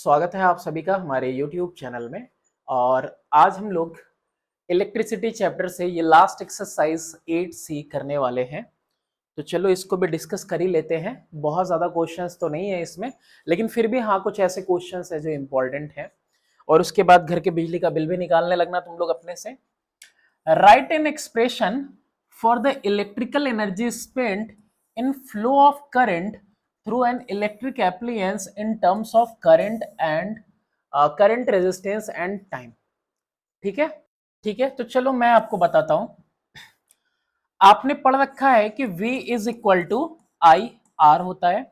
स्वागत है आप सभी का हमारे YouTube चैनल में। और आज हम लोग इलेक्ट्रिसिटी चैप्टर से ये लास्ट एक्सरसाइज 8C करने वाले हैं। तो चलो इसको भी डिस्कस कर ही लेते हैं। बहुत ज़्यादा क्वेश्चंस तो नहीं है इसमें, लेकिन फिर भी हाँ कुछ ऐसे क्वेश्चंस है जो इम्पोर्टेंट हैं। और उसके बाद घर के बिजली का बिल भी निकालने लगना तुम लोग अपने से। Right an expression for the electrical energy spent in flow of current through an electric appliance in terms of current and current resistance and time। ठीक है, ठीक है। तो चलो मैं आपको बताता हूं। आपने पढ़ रखा है कि V is equal to I R होता है।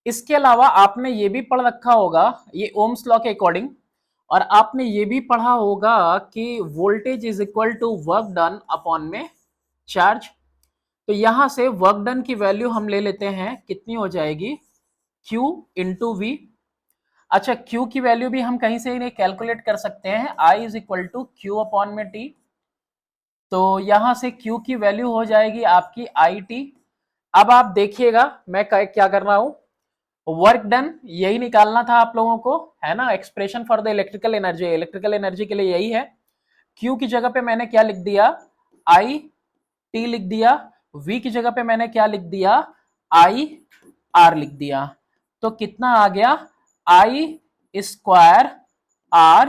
इसके अलावा आपने ये भी पढ़ रखा होगा ये ओम्स लॉ के अकॉर्डिंग, और आपने ये भी पढ़ा होगा कि voltage is equal to work done upon में चार्ज। तो यहां से वर्क डन की वैल्यू हम ले लेते हैं, कितनी हो जाएगी Q इंटू वी। अच्छा, Q की वैल्यू भी हम कहीं से कैलकुलेट कर सकते हैं, I is equal to Q upon में T। तो यहां से Q की वैल्यू हो जाएगी आपकी IT। अब आप देखिएगा मैं क्या कर रहा हूं, वर्क डन यही निकालना था आप लोगों को, है ना। Expression for the electrical energy, electrical energy के लिए यही है। Q की जगह पे मैंने क्या लिख दिया, I T लिख दिया। V की जगह पे मैंने क्या लिख दिया, I R लिख दिया। तो कितना आ गया, I स्क्वायर R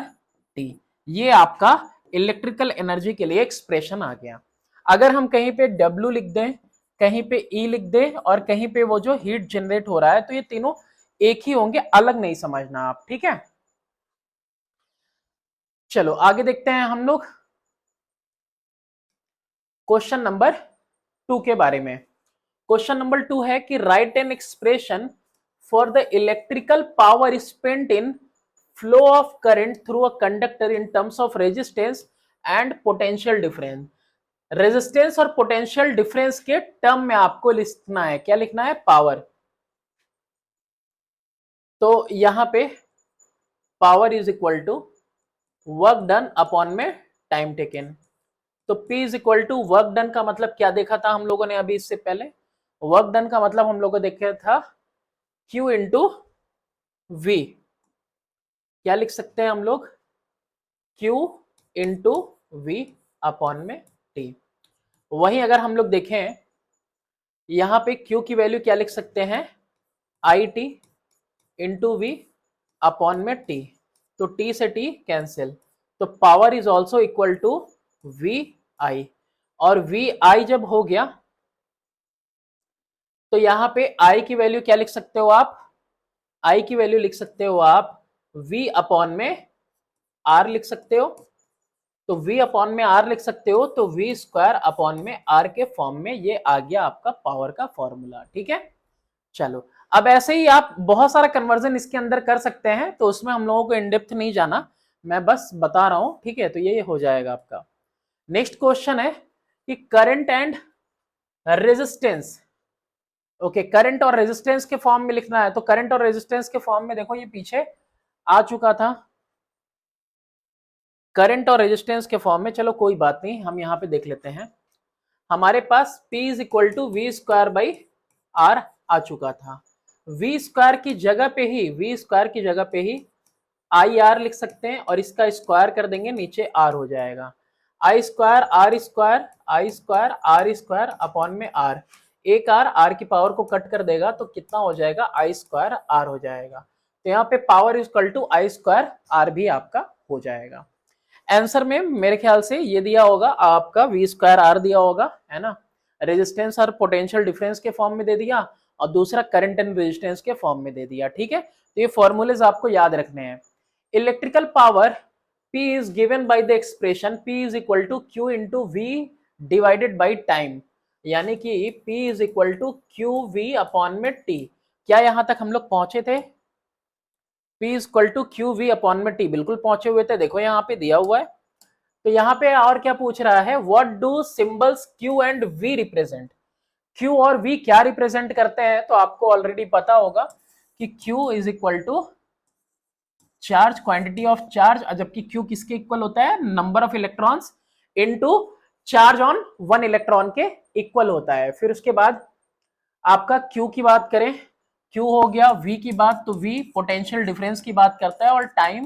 T। ये आपका इलेक्ट्रिकल एनर्जी के लिए एक्सप्रेशन आ गया। अगर हम कहीं पे W लिख दें, कहीं पे E लिख दें और कहीं पे वो जो हीट जनरेट हो रहा है, तो ये तीनों एक ही होंगे, अलग नहीं समझना आप, ठीक है। चलो आगे देखते हैं हम लोग क्वेश्चन नंबर 2 के बारे में। क्वेश्चन नंबर 2 है कि right an expression for the electrical power spent in flow of current through a conductor in terms of resistance and potential difference. Resistance और पोटेंशियल डिफरेंस के टर्म में आपको लिखना है, क्या लिखना है, पावर। तो यहां पे power is equal to work done upon में टाइम टेकन। तो P is equal to work done का मतलब क्या देखा था हम लोगों ने अभी इससे पहले, वर्क डन का मतलब हम लोगों को देखा था Q इंटू V। क्या लिख सकते हैं हम लोग, Q इंटू V अपॉन में T। वहीं अगर हम लोग देखें यहां पे Q की वैल्यू क्या लिख सकते हैं, IT इंटू V अपॉन में T। तो T से T कैंसिल, तो power is also equal to VI। और VI जब हो गया तो यहां पे I की वैल्यू क्या लिख सकते हो आप, I की वैल्यू लिख सकते हो आप V अपॉन में R लिख सकते हो। तो V अपॉन में R लिख सकते हो, तो V स्क्वायर अपॉन में R के फॉर्म में ये आ गया आपका पावर का फॉर्मूला, ठीक है। चलो अब ऐसे ही आप बहुत सारा कन्वर्जन इसके अंदर कर सकते हैं, तो उसमें हम लोगों को इन डेप्थ नहीं जाना, मैं बस बता रहा हूं, ठीक है। तो ये हो जाएगा आपका। नेक्स्ट क्वेश्चन है कि current and resistance. Okay, current और रेजिस्टेंस के फॉर्म में लिखना है। तो करंट और रेजिस्टेंस के फॉर्म में देखो ये पीछे आ चुका था, करंट और रेजिस्टेंस के फॉर्म में। चलो कोई बात नहीं, हम यहां पे देख लेते हैं। हमारे पास P is equal to V square by R आ चुका था। वी स्क्वायर की जगह पे ही, वी स्क्वायर की जगह पे ही आई आर लिख सकते हैं, और इसका स्क्वायर कर देंगे, नीचे आर हो जाएगा। I square R square, I square R square upon में आर। एक आर की पावर को कट कर देगा, तो कितना हो जाएगा, आई स्क्वायर आर हो जाएगा। तो यहाँ पे power equal to I square R भी आपका हो जाएगा। आंसर में मेरे ख्याल से ये दिया होगा आपका वी स्क्वायर आर दिया होगा, है ना। रेजिस्टेंस और पोटेंशियल डिफरेंस के फॉर्म में दे दिया, और दूसरा करंट एंड रेजिस्टेंस के फॉर्म में दे दिया, ठीक है। तो ये फॉर्मूलेज आपको याद रखने हैं। Electrical power P is given by the expression P is equal to Q into V divided by time, यानी कि P is equal to QV upon में T। क्या यहां तक हम लोग पहुंचे थे, P is equal to QV upon में T, बिल्कुल पहुंचे हुए थे। देखो यहाँ पे दिया हुआ है। तो यहाँ पे और क्या पूछ रहा है, what do symbols Q and V represent. Q और V क्या रिप्रेजेंट करते हैं, तो आपको ऑलरेडी पता होगा कि Q is equal to charge, quantity of charge, जबकि Q किसके इक्वल होता है, number of electrons into charge on one electron के इक्वल होता है। फिर उसके बाद आपका Q की बात करें, Q हो गया V की बात, तो V पोटेंशियल डिफरेंस की बात करता है और टाइम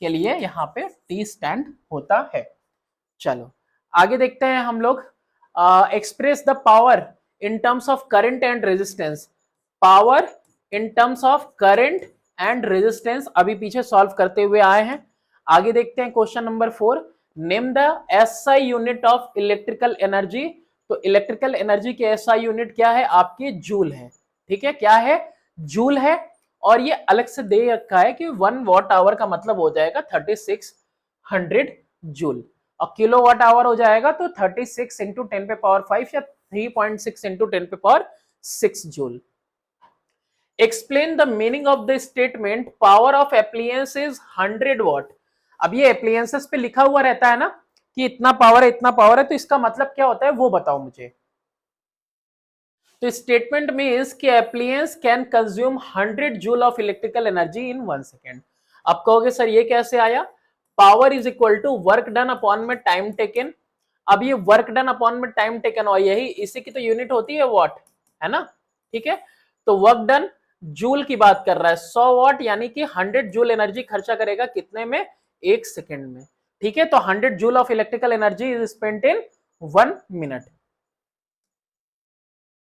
के लिए यहाँ पे T स्टैंड होता है। चलो आगे देखते हैं हम लोग। Express the power in terms of current and resistance. Power in terms of current and resistance अभी पीछे सॉल्व करते हुए आए हैं। आगे देखते हैं question number 4। Name the SI unit of electrical energy. तो इलेक्ट्रिकल एनर्जी की एसआई यूनिट क्या है आपकी? जूल है। ठीक है, क्या है? जूल है। और ये अलग से दे रखा है कि 1 वॉट आवर का मतलब हो जाएगा 3600 जूल, और किलो वॉट आवर हो जाएगा तो 36 इंटू 10 पे पावर 5 या 3.6 इंटू 10 पे power 6 joule. Explain the meaning of the statement power of appliances is 100 what. अब ये एप्लियंसेस पे लिखा हुआ रहता है ना कि इतना पावर है इतना पावर है, तो इसका मतलब क्या होता है वो बताओ मुझे। तो स्टेटमेंट में इज कि appliance can consume 100 joule of electrical energy in 1 second. अब कहोगे सर ये कैसे आया? Power is equal to work done upon में टाइम टेकन। अब ये वर्क डन अपॉन में टाइम टेकन, और यही इसी की तो यूनिट होती है वॉट, है ना? ठीक है, तो वर्क डन जूल की बात कर रहा है, 100 वॉट यानी कि 100 जूल एनर्जी खर्चा करेगा कितने में? 1 सेकेंड में। ठीक है, तो 100 joule of electrical energy is spent in 1 minute.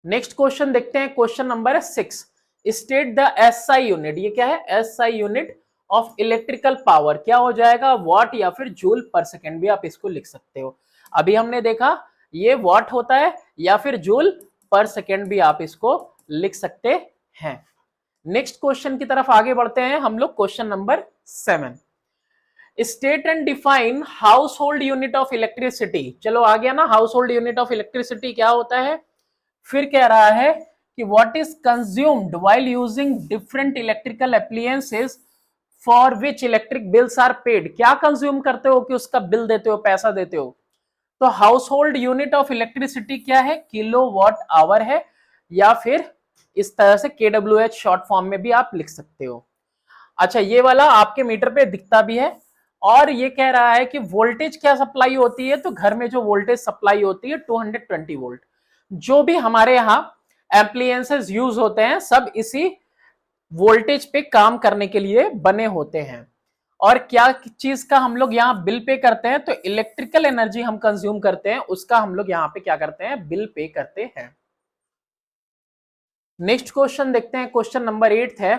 Next question देखते हैं, question number 6। State the SI unit. ये क्या है? SI unit of electrical power क्या हो जाएगा? वॉट या फिर जूल पर सेकेंड भी आप इसको लिख सकते हो। अभी हमने देखा ये वॉट होता है या फिर जूल पर सेकेंड भी आप इसको लिख सकते हैं। नेक्स्ट क्वेश्चन की तरफ आगे बढ़ते हैं हम लोग, question number 7। State and define household unit of electricity. चलो आ गया ना, household unit of electricity क्या होता है। फिर कह रहा है कि what is consumed while using different electrical appliances for which electric bills are paid. क्या कंज्यूम करते हो कि उसका बिल देते हो, पैसा देते हो? तो house hold unit of electricity क्या है? किलो वॉट आवर है, या फिर इस तरह से KWH शॉर्ट फॉर्म में भी आप लिख सकते हो। अच्छा, ये वाला आपके मीटर पे दिखता भी है। और ये कह रहा है कि वोल्टेज क्या सप्लाई होती है, तो घर में जो वोल्टेज सप्लाई होती है 220 वोल्ट। जो भी हमारे यहाँ एप्लियंसेस यूज होते हैं सब इसी वोल्टेज पे काम करने के लिए बने होते हैं। और क्या चीज का हम लोग यहाँ बिल पे करते हैं? तो इलेक्ट्रिकल एनर्जी हम कंज्यूम करते हैं, उसका हम लोग यहाँ पे क्या करते हैं? बिल पे करते हैं। नेक्स्ट क्वेश्चन देखते हैं, क्वेश्चन नंबर 8 है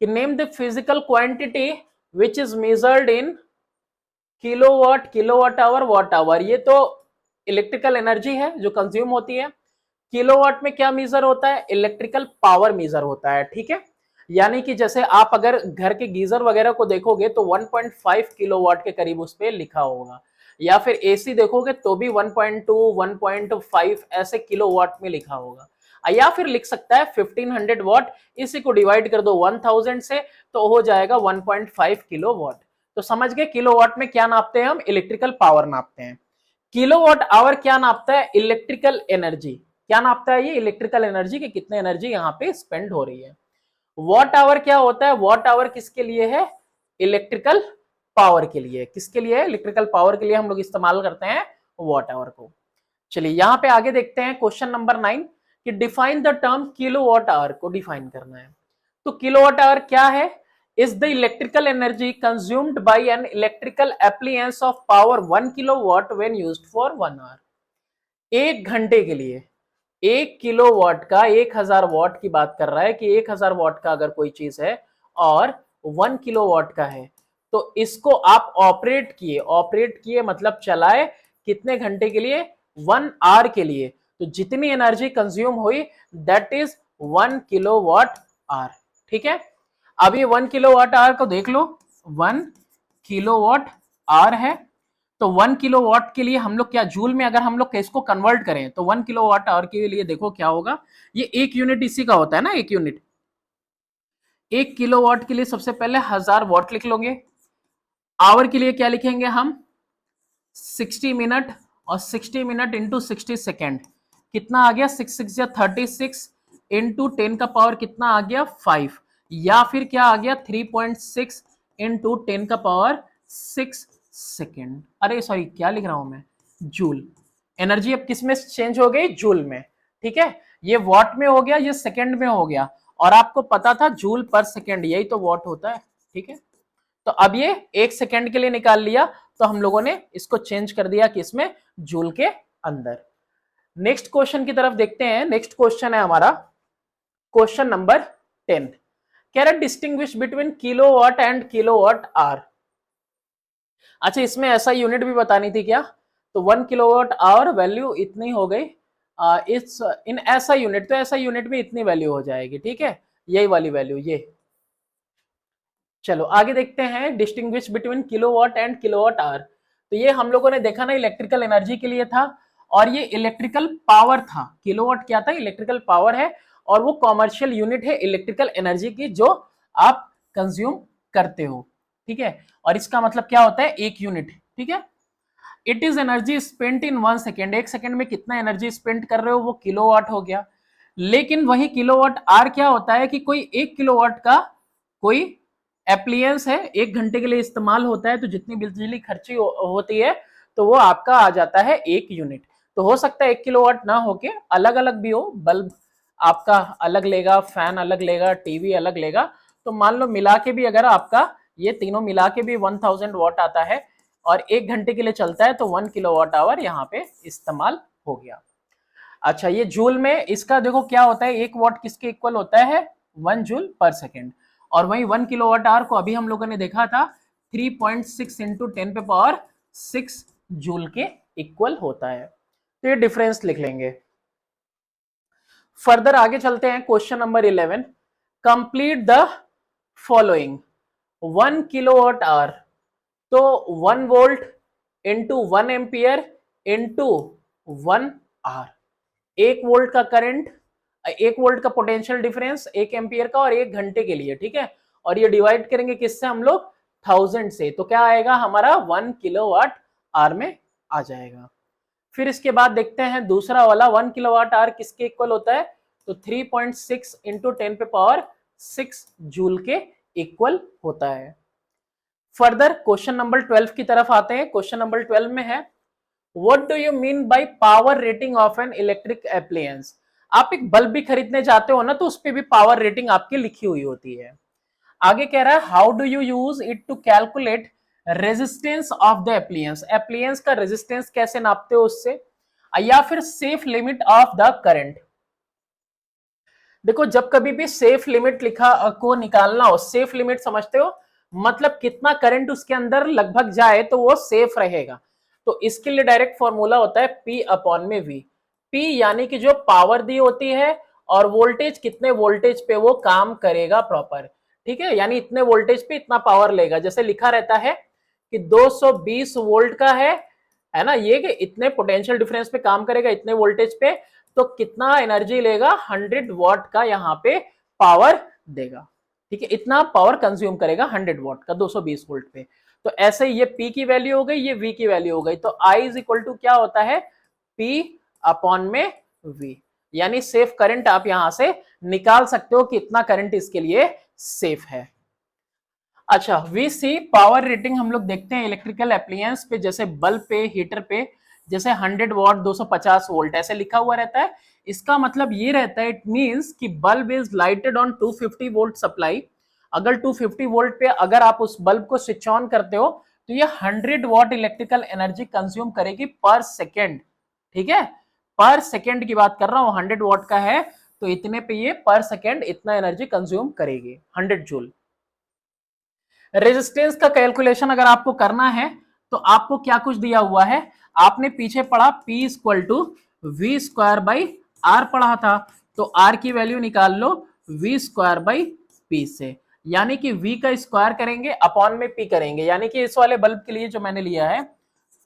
कि name the physical quantity which is measured in kilowatt, kilowatt hour, watt hour. ये तो इलेक्ट्रिकल एनर्जी है जो कंज्यूम होती है। किलोवाट में क्या मेजर होता है? इलेक्ट्रिकल पावर मेजर होता है। ठीक है, यानी कि जैसे आप अगर घर के गीजर वगैरह को देखोगे तो 1.5 किलोवाट के करीब उस पर लिखा होगा, या फिर एसी देखोगे तो भी 1.2 1.5 ऐसे किलोवाट में लिखा होगा, या फिर लिख सकता है 1500 वॉट। इसी को डिवाइड कर दो 1000 से तो हो जाएगा 1.5 किलोवाट। तो समझ गए किलोवाट में क्या नापते हैं हम? इलेक्ट्रिकल पावर नापते हैं। किलोवाट आवर क्या नापता है? Electrical energy. क्या नापता है ये? इलेक्ट्रिकल एनर्जी की कितने एनर्जी यहाँ पे स्पेंड हो रही है। वॉट आवर क्या होता है? वॉट आवर किसके लिए है? इलेक्ट्रिकल पावर के लिए। किसके लिए है? इलेक्ट्रिकल पावर के लिए हम लोग इस्तेमाल करते हैं वॉट आवर को। चलिए यहाँ पे आगे देखते हैं, क्वेश्चन नंबर 9 कि define the term kilowatt hour को डिफाइन करना है। तो किलोवाट आवर क्या है? Is the electrical energy consumed by an electrical appliance of power 1 kilowatt when used for 1 hour. एक घंटे के लिए 1 किलोवाट का 1000 वॉट की बात कर रहा है कि 1000 वॉट का अगर कोई चीज है और 1 किलोवाट का है, तो इसको आप ऑपरेट किए मतलब चलाए कितने घंटे के लिए? 1 आवर के लिए। तो जितनी एनर्जी कंज्यूम हुई दैट इज 1 किलोवाट आवर। ठीक है, अब ये 1 किलोवाट आवर को देख लो, 1 किलोवाट आवर है। तो 1 किलोवाट के लिए हम लोग क्या जूल में अगर हम लोग इसको कन्वर्ट करें तो 1 किलोवाट आवर के लिए देखो क्या होगा। ये एक यूनिट इसी का होता है ना, एक यूनिट। 1 किलोवाट के लिए सबसे पहले 1000 वॉट लिख लोगे। आवर के लिए क्या लिखेंगे हम? 60 मिनट, और 60 मिनट इंटू 60 सेकेंड कितना आ गया? 6 6 या 36 इंटू 10 का पावर कितना आ गया? 5, या फिर क्या आ गया? 3.6 इंटू 10 का पावर 6 सेकेंड। अरे सॉरी, क्या लिख रहा हूं मैं? जूल। एनर्जी अब किस में चेंज हो गई? जूल में। ठीक है, ये वॉट में हो गया, ये सेकेंड में हो गया, और आपको पता था जूल पर सेकेंड, यही तो वॉट होता है, ठीक है। तो अब ये 1 सेकेंड के लिए निकाल लिया, तो हम लोगों ने इसको चेंज कर दिया कि इसमें जूल के अंदर। नेक्स्ट क्वेश्चन की तरफ देखते हैं। नेक्स्ट क्वेश्चन है हमारा क्वेश्चन नंबर 10। कह रहा है distinguish between kilowatt and kilowatt hour. अच्छा, इसमें ऐसा यूनिट भी बतानी थी क्या? तो 1 किलोवाट आवर वैल्यू इतनी हो गई, इस इन ऐसा यूनिट, तो ऐसा यूनिट में इतनी वैल्यू हो जाएगी, ठीक है, यही वाली वैल्यू ये। चलो आगे देखते हैं, distinguish between kilowatt and kilowatt hour. तो ये हम लोगों ने देखा ना इलेक्ट्रिकल एनर्जी के लिए था, और ये इलेक्ट्रिकल पावर था। किलोवाट क्या था? इलेक्ट्रिकल पावर है, और वो कॉमर्शियल यूनिट है इलेक्ट्रिकल एनर्जी की जो आप कंज्यूम करते हो, ठीक है। और इसका मतलब क्या होता है? 1 यूनिट, ठीक है। It is energy spent in 1 second. 1 second में कितना एनर्जी स्पेंड कर रहे हो, वो किलोवाट हो गया। लेकिन वही किलोवाट आर क्या होता है कि कोई 1 किलोवाट का कोई एप्लियंस है, 1 घंटे के लिए इस्तेमाल होता है, तो जितनी बिजली खर्ची होती है तो वो आपका आ जाता है 1 यूनिट। तो हो सकता है 1 किलोवाट ना होके अलग अलग भी हो, बल्ब आपका अलग लेगा, फैन अलग लेगा, टीवी अलग लेगा। तो मान लो मिला के भी अगर आपका ये तीनों मिला के भी 1000 वॉट आता है और 1 घंटे के लिए चलता है, तो 1 किलोवाट आवर यहाँ पे इस्तेमाल हो गया। अच्छा, ये जूल में इसका देखो क्या होता है, 1 वॉट किसके इक्वल होता है? 1 जूल पर सेकेंड। और वही 1 किलोवाट आवर को अभी हम लोगों ने देखा था 3.6 इंटू 10 पे पावर 6 जूल के इक्वल होता है। तो ये डिफरेंस लिख लेंगे। फर्दर आगे चलते हैं, question number 11। Complete the following. 1 kilowatt hour, तो 1 volt into 1 ampere into 1 hour. 1 volt का करंट, 1 वोल्ट का पोटेंशियल डिफरेंस 1 एम्पियर का, और 1 घंटे के लिए, ठीक है। और ये डिवाइड करेंगे किससे हम लोग? 1000 से, तो क्या आएगा हमारा? 1 किलोवाट आवर में आ जाएगा। फिर इसके बाद देखते हैं दूसरा वाला, 1 किलोवाट आवर किसके इक्वल होता है? तो 3.6 इंटू 10 पे पावर 6 जूल के इक्वल होता है। फर्दर क्वेश्चन नंबर 12 की तरफ आते हैं। क्वेश्चन नंबर 12 में है, what do you mean by power rating of an electric appliance. आप एक बल्ब भी खरीदने जाते हो ना, तो उस पर भी पावर रेटिंग आपकी लिखी हुई होती है। आगे कह रहा है, how do you use it to calculate resistance of the appliance. Appliance का रेजिस्टेंस कैसे नापते हो उससे, या फिर safe limit of the current. देखो, जब कभी भी सेफ लिमिट लिखा को निकालना हो, सेफ लिमिट समझते हो, मतलब कितना करंट उसके अंदर लगभग जाए तो वो सेफ रहेगा। तो इसके लिए डायरेक्ट फॉर्मूला होता है P अपॉन में V। P यानी कि जो पावर दी होती है, और वोल्टेज कितने वोल्टेज पे वो काम करेगा प्रॉपर, ठीक है। यानी इतने वोल्टेज पे इतना पावर लेगा। जैसे लिखा रहता है कि 220 वोल्ट का है ना, ये कि इतने पोटेंशियल डिफरेंस पे काम करेगा, इतने वोल्टेज पे, तो कितना एनर्जी लेगा? 100 वॉट का यहाँ पे पावर देगा, ठीक है। इतना पावर कंज्यूम करेगा 100 वॉट का 220 वोल्ट पे। तो ऐसे ये P की वैल्यू हो गई, ये V की वैल्यू हो गई। तो I इज इक्वल टू क्या होता है? P अपॉन में V। यानी सेफ करंट आप यहां से निकाल सकते हो कि इतना करंट इसके लिए सेफ है। अच्छा, VC पावर रेटिंग हम लोग देखते हैं इलेक्ट्रिकल एप्लायंस पे, जैसे बल्ब पे, हीटर पे, जैसे 100 वॉट, 250 वोल्ट ऐसे लिखा हुआ रहता है। इसका मतलब ये रहता है, इट मींस कि bulb is lighted on 250 volt supply. अगर 250 वोल्ट पे अगर आप उस बल्ब को स्विच ऑन करते हो, तो ये 100 वॉट इलेक्ट्रिकल एनर्जी कंज्यूम करेगी पर सेकेंड, ठीक है। पर सेकेंड की बात कर रहा हूं, 100 वॉट का है तो इतने पे ये पर सेकेंड इतना एनर्जी कंज्यूम करेगी, 100 जूल। रेजिस्टेंस का कैलकुलेशन अगर आपको करना है, तो आपको क्या कुछ दिया हुआ है, आपने पीछे पढ़ा P equal to V square by R पढ़ा था। तो आर की वैल्यू निकाल लो वी स्क्वायर बाई पी से, यानी कि V का स्क्वायर करेंगे अपॉन में P करेंगे। यानी कि इस वाले बल्ब के लिए जो मैंने लिया है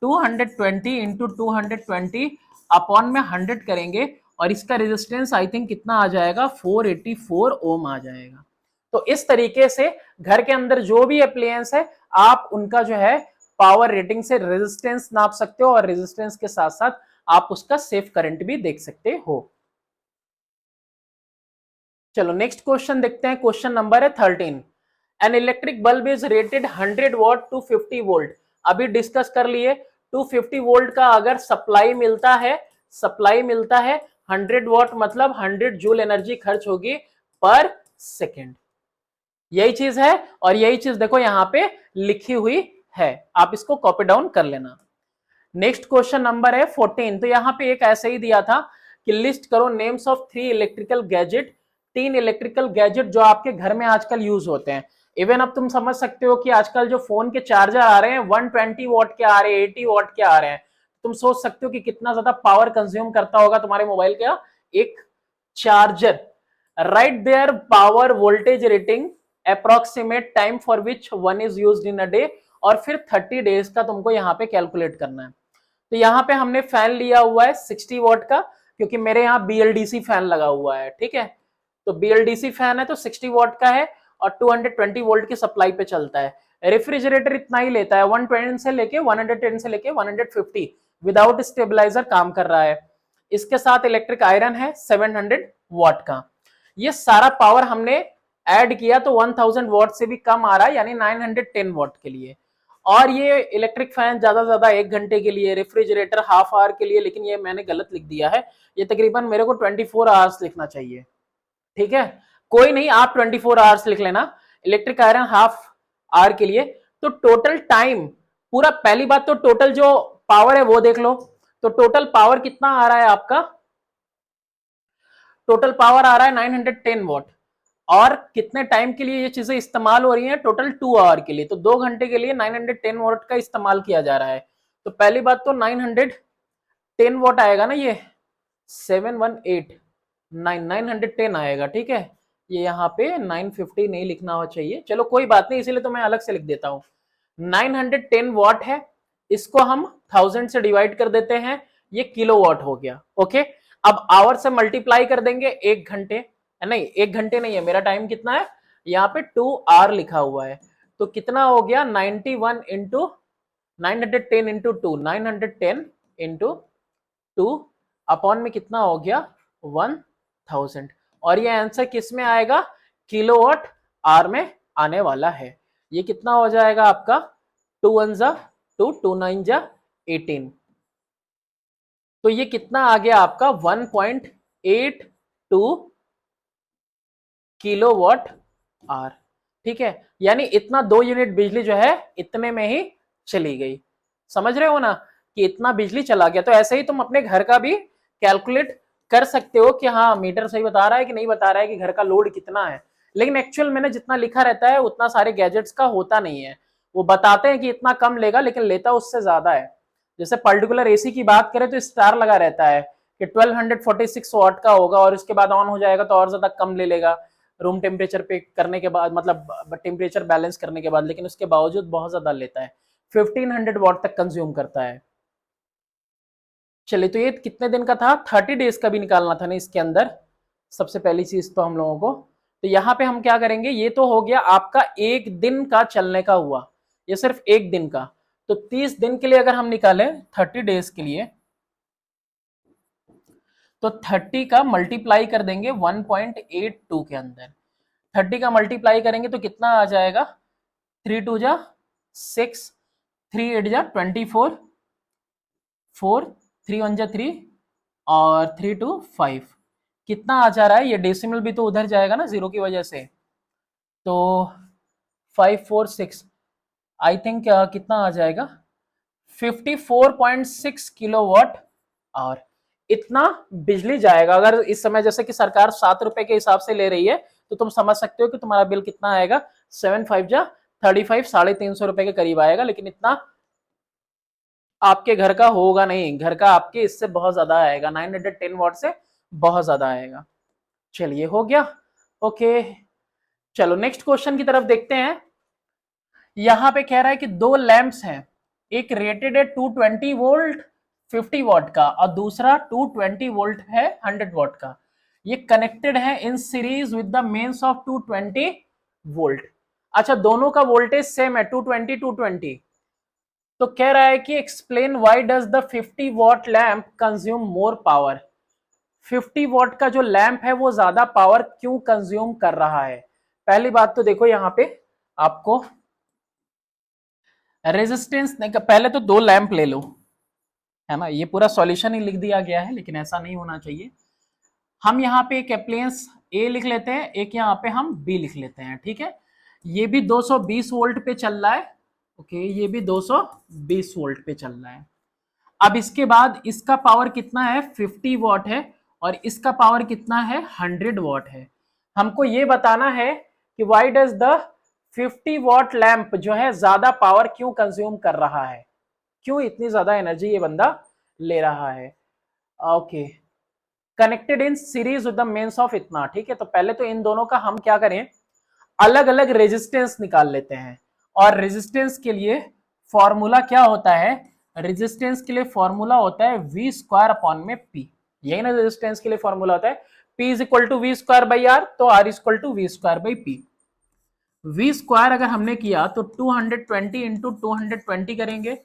220 इंटू 220 अपॉन में 100 करेंगे, और इसका रेजिस्टेंस आई थिंक कितना आ जाएगा? 484 ओम आ जाएगा। तो इस तरीके से घर के अंदर जो भी अप्लायंस है, आप उनका जो है पावर रेटिंग से रेजिस्टेंस नाप सकते हो, और रेजिस्टेंस के साथ साथ आप उसका सेफ करंट भी देख सकते हो। चलो नेक्स्ट क्वेश्चन देखते हैं। क्वेश्चन नंबर है 13। An electric bulb is rated 100 watt to 50 volt. अभी डिस्कस कर लिए 250 वोल्ट का अगर सप्लाई मिलता है 100 वॉट मतलब 100 जूल एनर्जी खर्च होगी पर सेकेंड। यही चीज है और यही चीज देखो यहाँ पे लिखी हुई है, आप इसको कॉपी डाउन कर लेना। नेक्स्ट क्वेश्चन नंबर है 14। तो यहाँ पे एक ऐसे ही दिया था कि लिस्ट करो names of 3 electrical gadget, 3 electrical gadget जो आपके घर में आजकल यूज होते हैं। इवन अब तुम समझ सकते हो कि आजकल जो फोन के चार्जर आ रहे हैं 120 वॉट के आ रहे हैं, 80 वॉट के आ रहे हैं। तुम सोच सकते हो कि कितना ज्यादा पावर कंज्यूम करता होगा तुम्हारे मोबाइल का एक charger. Right their power voltage rating, approximate time for which one is used in a day, और फिर 30 डेज का तुमको यहाँ पे कैलकुलेट करना है। तो यहाँ पे हमने फैन लिया हुआ है 60 वॉट का, क्योंकि मेरे यहाँ BLDC फैन लगा हुआ है, ठीक है। तो BLDC फैन है तो 60 वॉट का है और 220 वोल्ट की सप्लाई पे चलता है। रेफ्रिजरेटर इतना ही लेता है, 120 से लेके 110 से लेके 150 विदाउट स्टेबलाइजर काम कर रहा है। इसके साथ इलेक्ट्रिक आयरन है 700 वॉट का। ये सारा पावर हमने ऐड किया तो 1000 वॉट से भी कम आ रहा है, यानी 910 वॉट के लिए। और ये इलेक्ट्रिक फैन ज्यादा से ज्यादा 1 घंटे के लिए, रेफ्रिजरेटर हाफ आवर के लिए, लेकिन ये मैंने गलत लिख दिया है, ये तकरीबन मेरे को 24 आवर्स लिखना चाहिए, ठीक है। कोई नहीं, आप 24 आवर्स लिख लेना। इलेक्ट्रिक आयरन हाफ आवर के लिए। तो टोटल टाइम पूरा, पहली बात तो टोटल जो पावर है वो देख लो। तो टोटल पावर कितना आ रहा है आपका, टोटल पावर आ रहा है 910 वॉट। और कितने टाइम के लिए ये चीजें इस्तेमाल हो रही हैं, टोटल 2 आवर के लिए। तो 2 घंटे के लिए 910 वॉट का इस्तेमाल किया जा रहा है। तो पहली बात तो 910 वॉट आएगा ना, ये 718 910 आएगा, ठीक है। ये यहाँ पे 950 नहीं लिखना हो चाहिए, चलो कोई बात नहीं, इसीलिए तो मैं अलग से लिख देता हूँ। 910 वॉट है, इसको हम 1000 से डिवाइड कर देते हैं, ये किलोवाट हो गया, ओके। अब आवर से मल्टीप्लाई कर देंगे 1 घंटे, नहीं 1 घंटे नहीं है, मेरा टाइम कितना है यहाँ पे 2 आवर लिखा हुआ है। तो कितना हो गया 91 इंटू 910 इंटू 2, 910 इंटू 2 अपॉन में कितना हो गया 1000। और ये आंसर किस में आएगा, किलोवाट आवर में आने वाला है। ये कितना हो जाएगा आपका 2 1 जा 2, 2 9 जा 18। तो ये कितना आ गया आपका 1.82 किलोवाट आवर, ठीक है। यानी इतना 2 यूनिट बिजली जो है इतने में ही चली गई। समझ रहे हो ना कि इतना बिजली चला गया। तो ऐसे ही तुम अपने घर का भी कैलकुलेट कर सकते हो कि हाँ मीटर सही बता रहा है कि नहीं बता रहा है कि घर का लोड कितना है। लेकिन एक्चुअल मैंने जितना लिखा रहता है उतना सारे गैजेट्स का होता नहीं है। वो बताते हैं कि इतना कम लेगा, लेकिन लेता उससे ज्यादा है। जैसे पर्टिकुलर एसी की बात करें तो स्टार लगा रहता है कि 1246 वाट का होगा, और उसके बाद ऑन हो जाएगा तो और ज्यादा कम ले लेगा रूम टेम्परेचर पे करने के बाद, मतलब टेम्परेचर बैलेंस करने के बाद। लेकिन उसके बावजूद बहुत ज्यादा लेता है, 1500 वॉट तक कंज्यूम करता है। चलिए, तो ये कितने दिन का था, 30 डेज का भी निकालना था ना इसके अंदर, सबसे पहली चीज तो हम लोगों को। तो यहाँ पे हम क्या करेंगे, ये तो हो गया आपका 1 दिन का चलने का हुआ, ये सिर्फ 1 दिन का। तो 30 दिन के लिए अगर हम निकालें 30 डेज के लिए, तो 30 का मल्टीप्लाई कर देंगे 1.82 के अंदर। 30 का मल्टीप्लाई करेंगे तो कितना आ जाएगा, 3 2 जा 6, 3 8 जा 24, 4 3 1 जा 3 और 3 2 5। कितना आ जा रहा है, ये डेसिमल भी तो उधर जाएगा ना जीरो की वजह से। तो 5 4 6 आई थिंक कितना आ जाएगा 54.6 किलोवाट आवर। इतना बिजली जाएगा। अगर इस समय जैसे कि सरकार 7 रुपए के हिसाब से ले रही है, तो तुम समझ सकते हो कि तुम्हारा बिल कितना आएगा, 7 5 जा 35, 350 रुपए के करीब आएगा। लेकिन इतना आपके घर का होगा नहीं, घर का आपके इससे बहुत ज्यादा आएगा, 910 वॉट से बहुत ज्यादा आएगा। चलिए हो गया, ओके। चलो नेक्स्ट क्वेश्चन की तरफ देखते हैं। यहां पे कह रहा है कि 2 लैंप्स हैं, एक रेटेड है 220 वोल्ट 50 वॉट का और दूसरा 220 वोल्ट है 100 वॉट का। ये कनेक्टेड है in series with the mains of 220 volt. अच्छा, दोनों का वोल्टेज सेम है 220 220। तो कह रहा है कि explain why does the 50 what lamp consume more power. 50 what का जो लैंप है वो ज्यादा पावर क्यों कंज्यूम कर रहा है। पहली बात तो देखो यहाँ पे आपको रेजिस्टेंस, पहले तो 2 लैंप ले लो, है ना। ये पूरा सॉल्यूशन ही लिख दिया गया है, लेकिन ऐसा नहीं होना चाहिए। हम यहाँ पे एक अप्लायंस ए लिख लेते हैं, एक यहाँ पे हम बी लिख लेते हैं, ठीक है। ये भी 220 वोल्ट पे चल रहा है, ओके, ये भी 220 वोल्ट पे चल रहा है। अब इसके बाद इसका पावर कितना है, 50 वॉट है, और इसका पावर कितना है, 100 वॉट है। हमको ये बताना है कि why does the 50 what lamp जो है ज्यादा पावर क्यों कंज्यूम कर रहा है, क्यों इतनी ज्यादा एनर्जी ये बंदा ले रहा है। Okay, connected in series with the mains of इतना, ठीक है। तो पहले तो इन दोनों का हम क्या करें, अलग अलग रेजिस्टेंस निकाल लेते हैं। और रेजिस्टेंस के लिए फॉर्मूला क्या होता है, रेजिस्टेंस के लिए फॉर्मूला होता है वी स्क्वायर अपॉन में पी, यही ना रेजिस्टेंस के लिए फॉर्मूला होता है, P is equal to V square by R, तो R is equal to V square by P. V square अगर हमने किया तो 220 इंटू 220 करेंगे,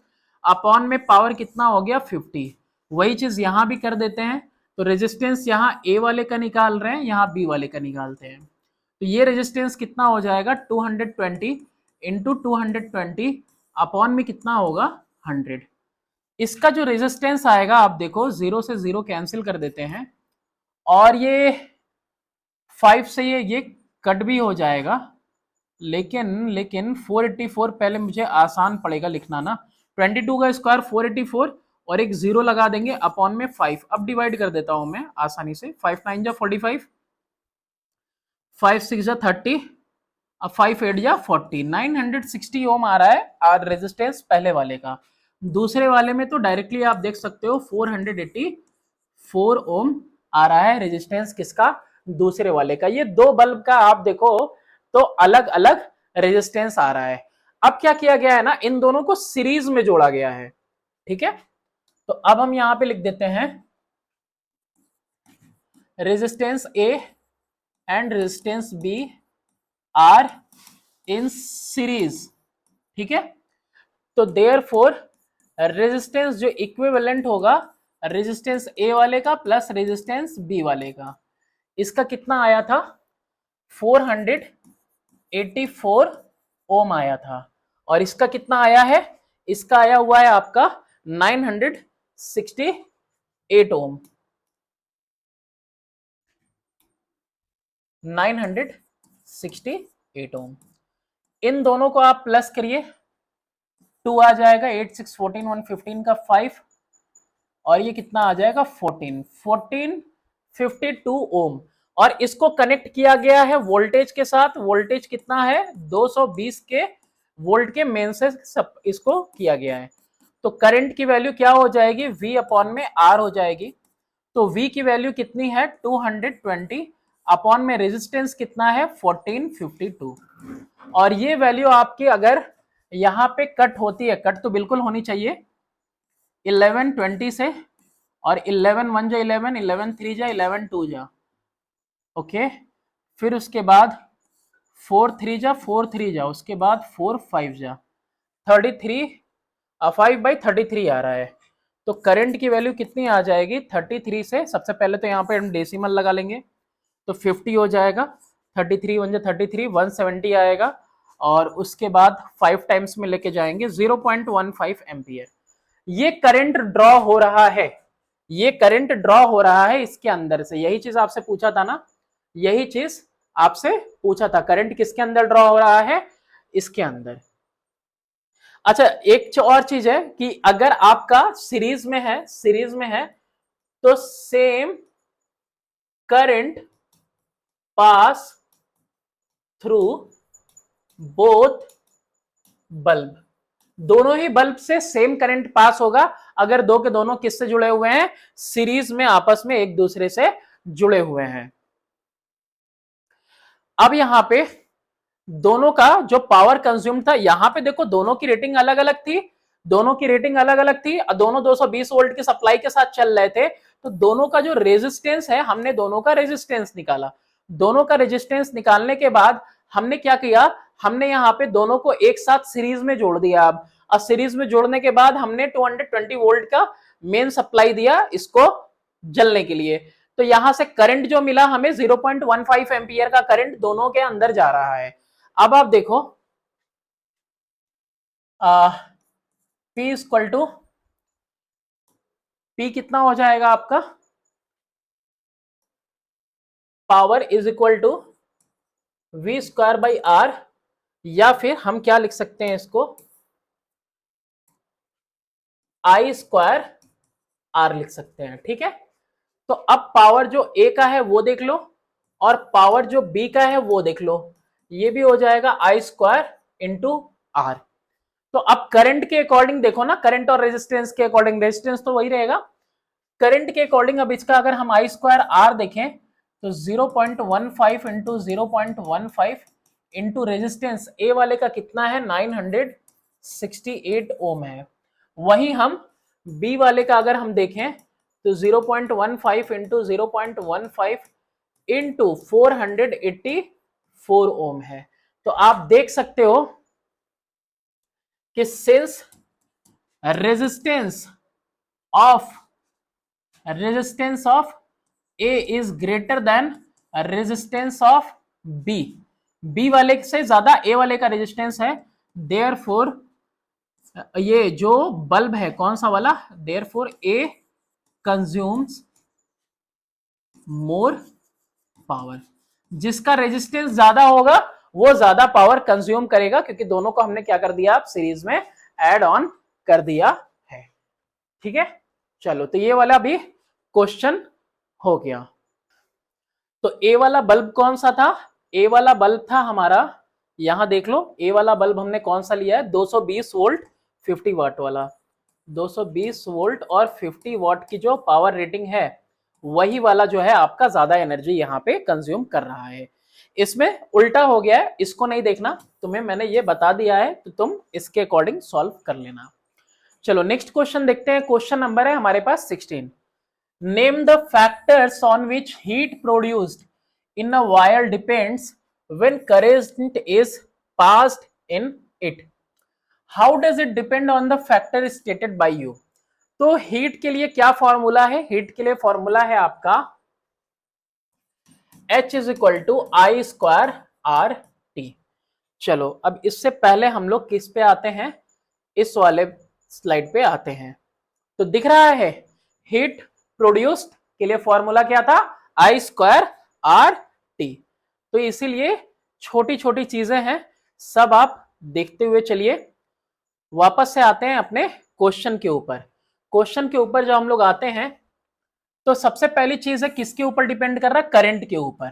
अपॉन में पावर कितना हो गया 50, वही चीज यहां भी कर देते हैं। तो रेजिस्टेंस यहाँ ए वाले का निकाल रहे हैं, यहाँ बी वाले का निकालते हैं। तो ये रेजिस्टेंस कितना हो जाएगा 220 इंटू 220 अपॉन में कितना होगा 100। इसका जो रेजिस्टेंस आएगा आप देखो, जीरो से जीरो कैंसिल कर देते हैं, और ये 5 से ये कट भी हो जाएगा, लेकिन 484 पहले मुझे आसान पड़ेगा लिखना ना, 22 का स्क्वायर 484 और एक जीरो लगा देंगे अपॉन में 5। अब डिवाइड कर देता हूं मैं आसानी से, 5 9 जा 45, 5 6 जा 30, अब 5 8 जा 40, 960 ओम आ रहा है और रेजिस्टेंस पहले वाले का। दूसरे वाले में तो डायरेक्टली आप देख सकते हो 484 ओम आ रहा है रेजिस्टेंस किसका, दूसरे वाले का। ये दो बल्ब का आप देखो तो अलग अलग रेजिस्टेंस आ रहा है। अब क्या किया गया है ना, इन दोनों को सीरीज में जोड़ा गया है, ठीक है। तो अब हम यहां पे लिख देते हैं resistance A and resistance B are in series, ठीक है। तो देयरफॉर रेजिस्टेंस जो इक्विवेलेंट होगा रेजिस्टेंस ए वाले का प्लस रेजिस्टेंस बी वाले का, इसका कितना आया था 484 ओम आया था, और इसका कितना आया है, इसका आया हुआ है आपका 968 ओम, 968 ओम। इन दोनों को आप प्लस करिए, 2 आ जाएगा, 8 6 14 115 का 5, और ये कितना आ जाएगा 14 52 ओम। और इसको कनेक्ट किया गया है वोल्टेज के साथ, वोल्टेज कितना है 220 के वोल्ट के मेन से सब इसको किया गया है। तो करंट की वैल्यू क्या हो जाएगी, V अपॉन में R हो जाएगी। तो V की वैल्यू कितनी है 220 अपॉन में रेजिस्टेंस कितना है 1452, और ये वैल्यू आपकी अगर यहां पे कट होती है, कट तो बिल्कुल होनी चाहिए 11 20 से, और 11 1 जा 11, 11 3 जा 11 2 जा, ओके। फिर उसके बाद 4 3 जा 4 3 जा, उसके बाद 4 5 जा 33, 5/33 आ रहा है। तो करंट की वैल्यू कितनी आ जाएगी 33 से, सबसे पहले तो यहाँ पे हम डेसिमल लगा लेंगे, तो 50 हो जाएगा, 33 1 जा 33, 170 आएगा, और उसके बाद 5 टाइम्स में लेके जाएंगे 0.15 एम्पियर। ये करंट ड्रॉ हो रहा है, ये करंट ड्रॉ हो रहा है इसके अंदर से, यही चीज आपसे पूछा था ना, यही चीज आपसे पूछा था, करंट किसके अंदर ड्रॉ हो रहा है, इसके अंदर। अच्छा, एक और चीज है कि अगर आपका सीरीज में है, सीरीज में है, तो same current pass through both bulb, दोनों ही बल्ब से सेम करंट पास होगा अगर दो के दोनों किससे जुड़े हुए हैं, सीरीज में आपस में एक दूसरे से जुड़े हुए हैं। अब यहां पे दोनों का जो पावर कंज्यूम था, यहां पे देखो दोनों की रेटिंग अलग अलग थी, दोनों की रेटिंग अलग अलग थी, दोनों 220 वोल्ट की सप्लाई के साथ चल रहे थे। तो दोनों का जो रेजिस्टेंस है, हमने दोनों का रेजिस्टेंस निकाला, दोनों का रेजिस्टेंस निकालने के बाद हमने क्या किया, हमने यहाँ पे दोनों को एक साथ सीरीज में जोड़ दिया। अब सीरीज में जोड़ने के बाद हमने 220 वोल्ट का मेन सप्लाई दिया इसको जलने के लिए। तो यहां से करंट जो मिला हमें 0.15 एम्पियर का करंट दोनों के अंदर जा रहा है। अब आप देखो P इक्वल टू P कितना हो जाएगा आपका power is equal to V square by R, या फिर हम क्या लिख सकते हैं इसको, आई स्क्वायर आर लिख सकते हैं। ठीक है, तो अब पावर जो ए का है वो देख लो और पावर जो बी का है वो देख लो, ये भी हो जाएगा आई स्क्वायर इंटू आर। तो अब करंट के अकॉर्डिंग देखो ना, करंट और रेजिस्टेंस के अकॉर्डिंग, रेजिस्टेंस तो वही रहेगा, करंट के अकॉर्डिंग अब इसका अगर हम आई स्क्वायर आर देखें तो 0.15 इंटू 0.15 इंटू रेजिस्टेंस ए वाले का कितना है, 968 ओम है। वही हम बी वाले का अगर हम देखें तो 0.15 इंटू 0.15 इंटू 484 ओम है। तो आप देख सकते हो कि since resistance of A is greater than resistance of B, B वाले से ज्यादा ए वाले का रेजिस्टेंस है, देयरफॉर ये जो बल्ब है कौन सा वाला, देयरफॉर ए कंज्यूम्स मोर पावर। जिसका रेजिस्टेंस ज्यादा होगा वो ज्यादा पावर कंज्यूम करेगा, क्योंकि दोनों को हमने क्या कर दिया, आप सीरीज में ऐड ऑन कर दिया है। ठीक है, चलो तो ये वाला भी क्वेश्चन हो गया। तो ए वाला बल्ब कौन सा था, ए वाला बल्ब था हमारा, यहां देख लो, ए वाला बल्ब हमने कौन सा लिया है, 220 वोल्ट 50 वाट वाला, 220 वोल्ट और 50 वाट की जो पावर रेटिंग है वही वाला जो है आपका ज्यादा एनर्जी यहाँ पे कंज्यूम कर रहा है। इसमें उल्टा हो गया है, इसको नहीं देखना, तुम्हें मैंने ये बता दिया है, तो तुम इसके अकॉर्डिंग सॉल्व कर लेना। चलो नेक्स्ट क्वेश्चन देखते हैं, क्वेश्चन नंबर है हमारे पास 16। Name the factors on which heat produced in a wire depends when current is passed in it. How does it depend on the factor stated by you. तो heat के लिए क्या formula है, heat के लिए formula है आपका H is equal to I square R T. चलो अब इससे पहले हम लोग किस पे आते हैं, इस वाले स्लाइड पे आते हैं। तो दिख रहा है हीट प्रोड्यूस्ड के लिए फॉर्मूला क्या था, आई स्क्वायर आर टी। तो इसीलिए छोटी छोटी चीजें हैं, सब आप देखते हुए चलिए। वापस से आते हैं अपने क्वेश्चन के ऊपर। क्वेश्चन के ऊपर जब हम लोग आते हैं तो सबसे पहली चीज है किसके ऊपर डिपेंड कर रहा है, करंट के ऊपर।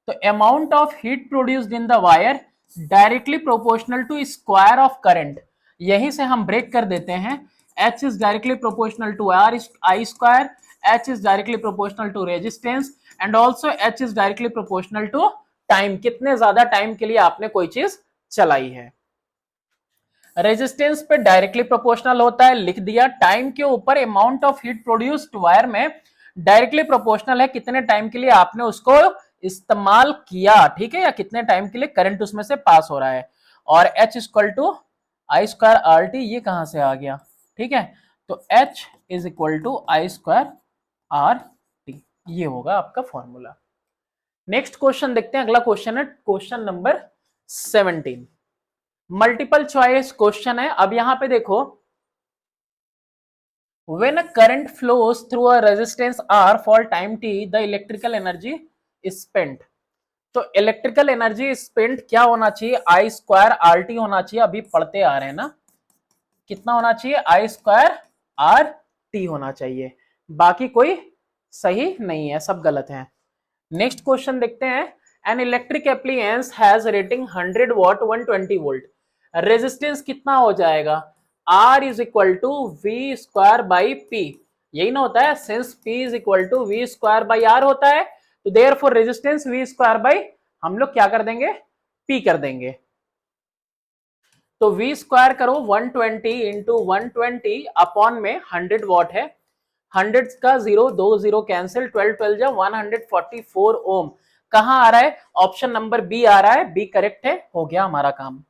तो amount of heat produced in the wire directly proportional to square of current. यहीं से हम ब्रेक कर देते हैं, H is directly proportional to R I square, H is directly proportional to resistance and also H is directly proportional to time, कितने ज्यादा time के लिए आपने कोई चीज चलाई है। रेजिस्टेंस पे डायरेक्टली प्रोपोर्शनल होता है, लिख दिया। टाइम के ऊपर amount of heat produced wire में डायरेक्टली प्रोपोर्शनल है कितने टाइम के लिए आपने उसको इस्तेमाल किया, ठीक है, या कितने टाइम के लिए करंट उसमें से पास हो रहा है। और H equal to I square R T, ये कहां से आ गया, ठीक है, तो H is equal to I square R T, ये होगा आपका फॉर्मूला। नेक्स्ट क्वेश्चन देखते हैं, अगला क्वेश्चन है question number 17, multiple choice question है। अब यहां पे देखो, when a current flows through a resistance R for time t, the electrical energy is spent। तो इलेक्ट्रिकल एनर्जी स्पेंट क्या होना चाहिए, आई स्क्वायर आर टी होना चाहिए। अभी पढ़ते आ रहे हैं ना, कितना होना चाहिए, आई स्क्वायर आर टी होना चाहिए, बाकी कोई सही नहीं है, सब गलत है। नेक्स्ट क्वेश्चन देखते हैं, an electric appliances has rating 100 watt 120 volt, resistance कितना हो जाएगा, R is equal to V square by P, यही ना होता है, since P is equal to V square by R होता है, तो therefore resistance V square by हम लोग क्या कर देंगे, P कर देंगे। तो वी स्क्वायर करो 120 इंटू 120 अपॉन में 100 वॉट है, 100 का 0 2 0 कैंसिल, 12 12 जा 144 ओम। कहां आ रहा है, ऑप्शन नंबर बी आ रहा है, बी करेक्ट है, हो गया हमारा काम।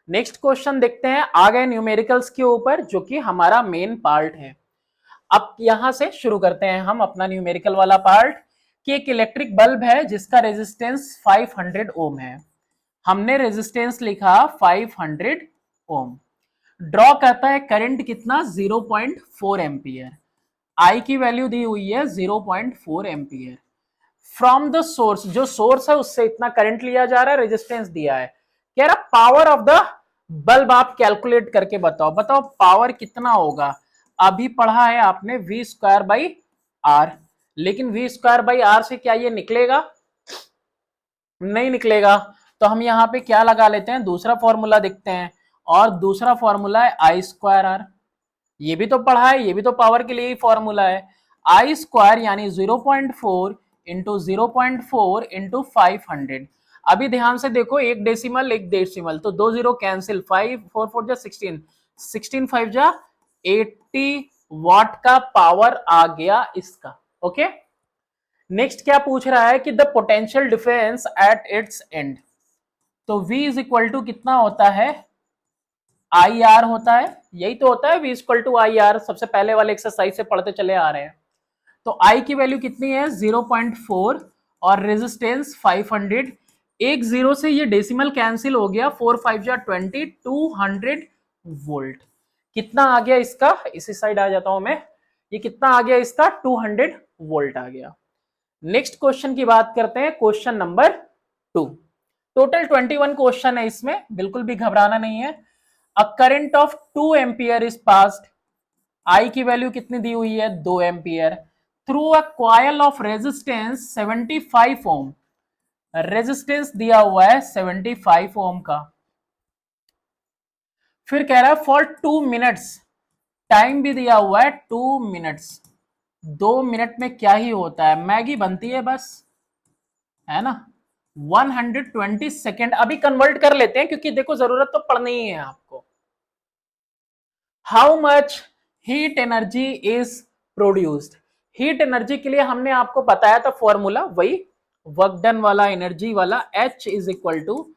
नेक्स्ट क्वेश्चन देखते हैं, आ गए न्यूमेरिकल्स के ऊपर, जो कि हमारा मेन पार्ट है। अब यहां से शुरू करते हैं हम अपना न्यूमेरिकल वाला पार्ट, कि एक इलेक्ट्रिक बल्ब है जिसका रेजिस्टेंस 500 ओम है, हमने रेजिस्टेंस लिखा 500 ओम, ड्रॉ करता है करंट कितना, 0.4 एम्पियर, आई की वैल्यू दी हुई है 0.4 एम्पियर। फ्रॉम द सोर्स, जो सोर्स है उससे इतना करंट लिया जा रहा है, रेजिस्टेंस दिया है, कह रहा पावर ऑफ द बल्ब आप कैलकुलेट करके बताओ। बताओ पावर कितना होगा। अभी पढ़ा है आपने वी स्क्वायर बाई आर, लेकिन वी स्क्वायर बाई आर से क्या ये निकलेगा? नहीं निकलेगा। तो हम यहां पे क्या लगा लेते हैं, दूसरा फॉर्मूला देखते हैं, और दूसरा फॉर्मूला है आई स्क्वायर आर। ये भी तो पढ़ा है, ये भी तो पावर के लिए ही फॉर्मूला है। आई स्क्वायर यानी 0.4 इंटू 0.4 इंटू 500। अभी ध्यान से देखो, एक डेसिमल तो दो जीरो कैंसिल, 5 4 4 जा 16, 16 5 जा 80 वाट का पावर आ गया इसका। ओके, नेक्स्ट क्या पूछ रहा है कि the potential difference at its and. तो V इज इक्वल टू कितना होता है, आई आर होता है, यही तो होता है V equal to I R, सबसे पहले वाले एक्सरसाइज से पढ़ते चले आ रहे हैं। तो I की वैल्यू कितनी है 0.4 और रेजिस्टेंस 500। एक जीरो से ये डेसिमल कैंसिल हो गया, 4 5 जा 20, 200 वोल्ट। कितना आ गया इसका, इसी साइड आ जाता हूं मैं, ये कितना आ गया इसका 200 वोल्ट आ गया। नेक्स्ट क्वेश्चन की बात करते हैं, क्वेश्चन नंबर 2। टोटल 21 क्वेश्चन है इसमें, बिल्कुल भी घबराना नहीं है। A current of 2 ampere is passed, I की वैल्यू कितनी दी हुई है 2 ampere, through a coil of resistance 75 ohm. Resistance दिया हुआ है 75 ओम का। फिर कह रहा है फॉर 2 मिनट्स, टाइम भी दिया हुआ है 2 मिनट्स। 2 मिनट में क्या ही होता है, मैगी बनती है बस, है ना। 120 सेकेंड, अभी कन्वर्ट कर लेते हैं क्योंकि देखो जरूरत तो पड़नी ही है आपको। How much heat energy is produced. Heat energy के लिए हमने आपको बताया था फॉर्मूला, वही वर्क डन वाला, एनर्जी वाला, H is equal to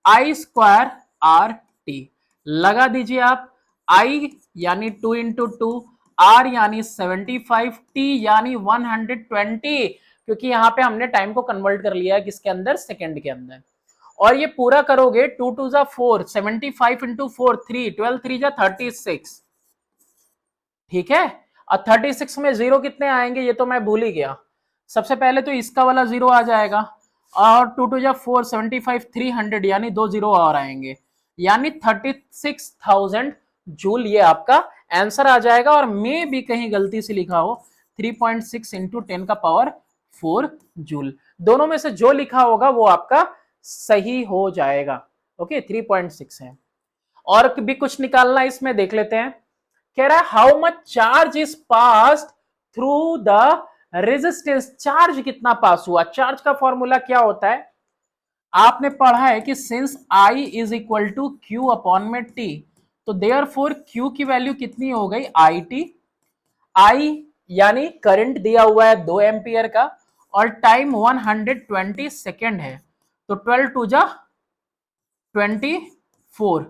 I square R T. लगा दीजिए आप, I यानी 2 इंटू टू, R यानी 75, T यानी 120, क्योंकि यहां पे हमने टाइम को कन्वर्ट कर लिया है किसके अंदर, सेकंड के अंदर। और ये पूरा करोगे 2 2 जा 4, 75 इंटू 4 3, 12 3 जा 36। ठीक है, और 36 में जीरो कितने आएंगे ये तो मैं भूल ही गया। सबसे पहले तो इसका वाला जीरो आ जाएगा, और 2 2 जा 4, 75 300 यानी 2 जीरो और आएंगे, यानी 36,000 जूल ये आपका आंसर आ जाएगा। और मे भी कहीं गलती से लिखा हो 3.6 इंटू 10 का पावर 4 जूल, दोनों में से जो लिखा होगा वो आपका सही हो जाएगा। ओके, 3.6 है। और भी कुछ निकालना इसमें देख लेते हैं। कह रहा है how much charge is passed through the resistance, charge कितना पास हुआ। चार्ज का फॉर्मूला क्या होता है, आपने पढ़ा है कि since I is equal to Q upon में टी, तो देयर फोर क्यू की वैल्यू कितनी हो गई आई टी। I यानी करंट दिया हुआ है 2 एम्पियर का, और टाइम 120 सेकेंड है, तो 12 टू जा 24,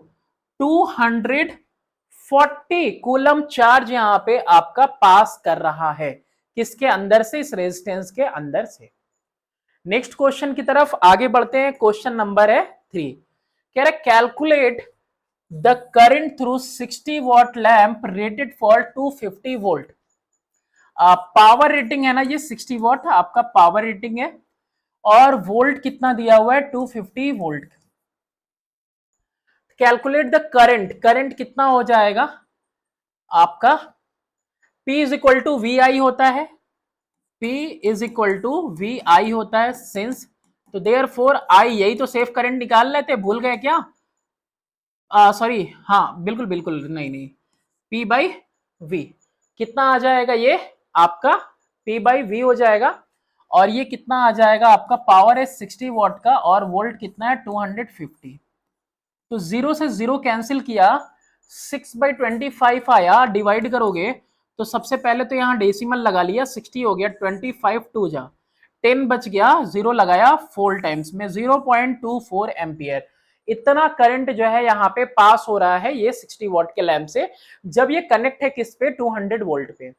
240 कूलम चार्ज यहां पे आपका पास कर रहा है, किसके अंदर से, इस रेजिस्टेंस के अंदर से। नेक्स्ट क्वेश्चन की तरफ आगे बढ़ते हैं, क्वेश्चन नंबर है 3। कह रहा है calculate the current through 60 what lamp rated for 250 volt. Power rating है ना ये 60 वॉट आपका पावर रेटिंग है, और वोल्ट कितना दिया हुआ है 250 volt. Calculate the current, current कितना हो जाएगा आपका, P is equal to V I होता है, P is equal to V I होता है सिंस, तो देयर फोर आई, यही तो सेफ करंट निकाल लेते, भूल गए क्या, सॉरी, हाँ बिल्कुल बिल्कुल, नहीं नहीं, P बाई वी कितना आ जाएगा ये आपका, P बाई वी हो जाएगा। और ये कितना आ जाएगा आपका, पावर है 60 वॉट का, और वोल्ट कितना है 250। तो जीरो से जीरो कैंसिल किया, 6/25 आया, डिवाइड करोगे तो सबसे पहले तो यहाँ डेसिमल लगा लिया, 60 हो गया, 25 टू जा 10 बच गया, जीरो लगाया 4 टाइम्स में, 0.24 एम्पियर। इतना करंट जो है यहाँ पे पास हो रहा है ये 60 वॉट के लैंप से, जब ये कनेक्ट है किस पे, 200 वोल्ट पे।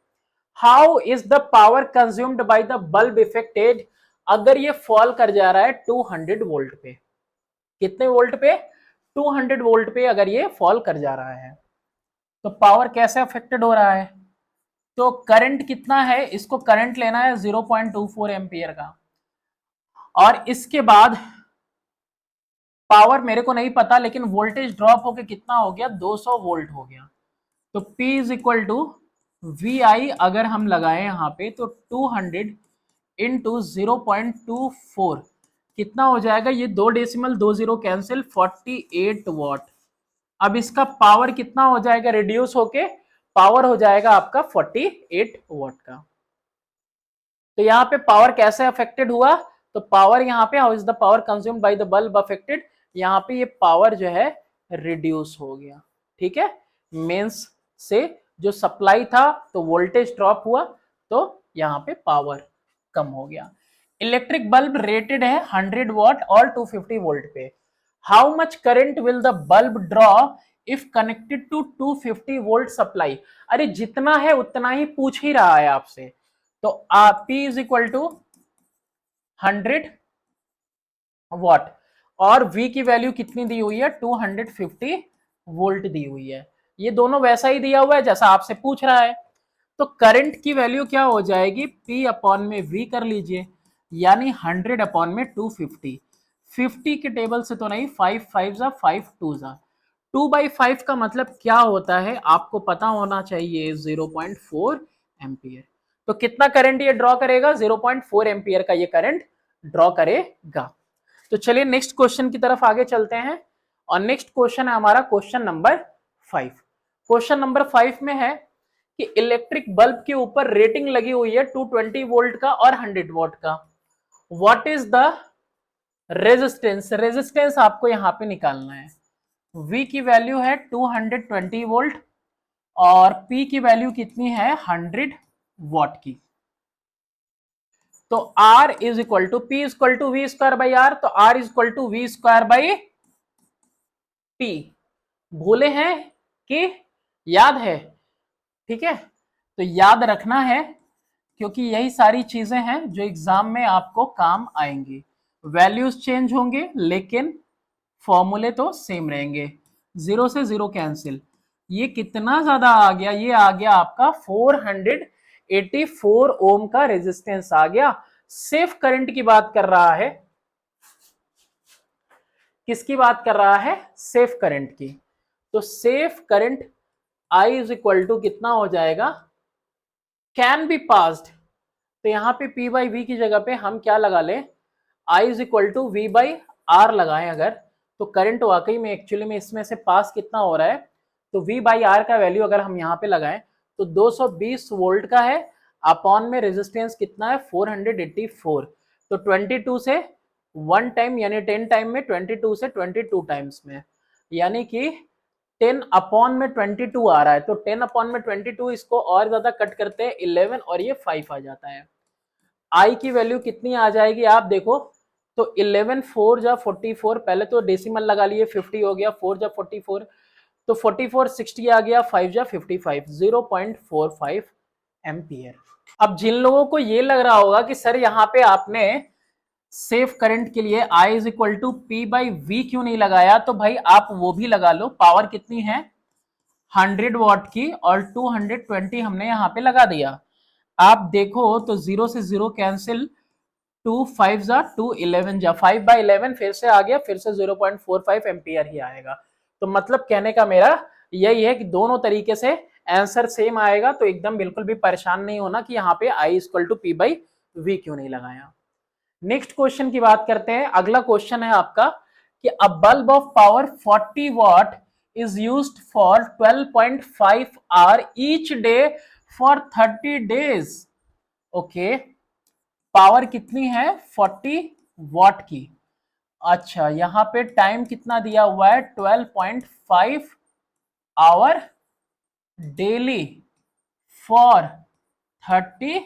How is the power consumed by the bulb affected, अगर ये फॉल कर जा रहा है 200 वोल्ट पे, कितने वोल्ट पे, 200 वोल्ट पे अगर ये फॉल कर जा रहा है, तो पावर कैसे अफेक्टेड हो रहा है। तो करंट कितना है, इसको करंट लेना है 0.24 एम्पियर का, और इसके बाद पावर मेरे को नहीं पता, लेकिन वोल्टेज ड्रॉप होके कितना हो गया, 200 वोल्ट हो गया। तो P is equal to V I अगर हम लगाए यहाँ पे तो 200 इंटू 0.24 कितना हो जाएगा, ये 2 डेसिमल 2 जीरो कैंसिल, 48 वॉट। अब इसका पावर कितना हो जाएगा, रिड्यूस होके पावर हो जाएगा आपका 48 वॉट का। तो यहाँ पे पावर कैसे अफेक्टेड हुआ, तो पावर यहाँ पे how is the power consumed by the bulb affected, यहाँ पे ये पावर जो है रिड्यूस हो गया। ठीक है, मेंस से जो सप्लाई था तो वोल्टेज ड्रॉप हुआ, तो यहाँ पे पावर कम हो गया। इलेक्ट्रिक बल्ब रेटेड है 100 वॉट और 250 वोल्ट पे। How much current will the bulb draw if connected to 250 volt supply. अरे जितना है उतना ही पूछ ही रहा है आपसे। तो P is equal to 100 watt और V की वैल्यू कितनी दी हुई है, 250 वोल्ट दी हुई है। ये दोनों वैसा ही दिया हुआ है जैसा आपसे पूछ रहा है। तो करंट की वैल्यू क्या हो जाएगी, P अपॉन में V कर लीजिए, यानी 100 अपॉन में 250। 50 के टेबल से तो नहीं, 5 5 जा 5 2 जा 2/5 का मतलब क्या होता है आपको पता होना चाहिए, 0.4 एम्पियर। तो कितना करंट ये ड्रॉ करेगा, 0.4 एम्पियर का ये करंट ड्रॉ करेगा। तो चलिए नेक्स्ट क्वेश्चन की तरफ आगे चलते हैं, और नेक्स्ट क्वेश्चन है हमारा क्वेश्चन नंबर 5। क्वेश्चन नंबर 5 में है कि इलेक्ट्रिक बल्ब के ऊपर रेटिंग लगी हुई है 220 वोल्ट का और 100 वॉट का। What is the resistance, resistance आपको यहां पे निकालना है। V की वैल्यू है 220 वोल्ट और P की वैल्यू कितनी है, 100 वॉट की। तो R is equal to P is equal to V square by R, तो R is equal to V square by P। भूले हैं कि याद है, ठीक है, तो याद रखना है क्योंकि यही सारी चीजें हैं जो एग्जाम में आपको काम आएंगी। वैल्यूज चेंज होंगे लेकिन फॉर्मूले तो सेम रहेंगे। 0 से 0 कैंसिल, ये कितना ज्यादा आ गया, ये आ गया आपका 484 ओम का रेजिस्टेंस आ गया। सेफ करंट की बात कर रहा है, किसकी बात कर रहा है, सेफ करंट की। तो safe current I is equal to कितना हो जाएगा, कैन बी पास्ड। तो यहां पे P बाई वी की जगह पे हम क्या लगा लें, I is equal to V by R लगाएं अगर, तो करंट वाकई में एक्चुअली में इसमें से पास कितना हो रहा है, तो V बाई आर का वैल्यू अगर हम यहाँ पे लगाएं तो 220 वोल्ट का है, अपॉन में रेजिस्टेंस कितना है 484। तो 22 से 1 टाइम यानी 10 टाइम में, 22 से 22 टाइम्स में, यानी कि 10 अपॉन में 22 आ रहा है। तो 10 अपॉन में 22, इसको और ज्यादा कट करते हैं 11 और ये 5 आ जाता है। आई की वैल्यू कितनी आ जाएगी आप देखो, तो 11 4 जा 44, पहले तो डेसिमल लगा लिए, 50 हो गया, 4 जा 44, तो 44 60 आ गया, 5 जा 55, 0.45 एम्पियर। अब जिन लोगों को ये लग रहा होगा कि सर यहाँ पे आपने सेफ करंट के लिए I is equal to P by V क्यों नहीं लगाया, तो भाई आप वो भी लगा लो। पावर कितनी है 100 वॉट की और 220 हमने यहाँ पे लगा दिया। आप देखो तो 0 से 0 कैंसिल, 2 5 जा 2 11 जा 5 बाई 11 फिर से आ गया, फिर से 0.45 एम्पियर ही आएगा। तो मतलब कहने का मेरा यही है कि दोनों तरीके से आंसर सेम आएगा, तो एकदम बिल्कुल भी परेशान नहीं होना कि यहाँ पे I equal to P by V क्यों नहीं लगाया। नेक्स्ट क्वेश्चन की बात करते हैं। अगला क्वेश्चन है आपका कि a bulb of power 40 watt is used for 12.5 hour each day for 30 days. Okay, power कितनी है 40 वॉट की। अच्छा, यहां पे टाइम कितना दिया हुआ है 12.5 hour daily for 30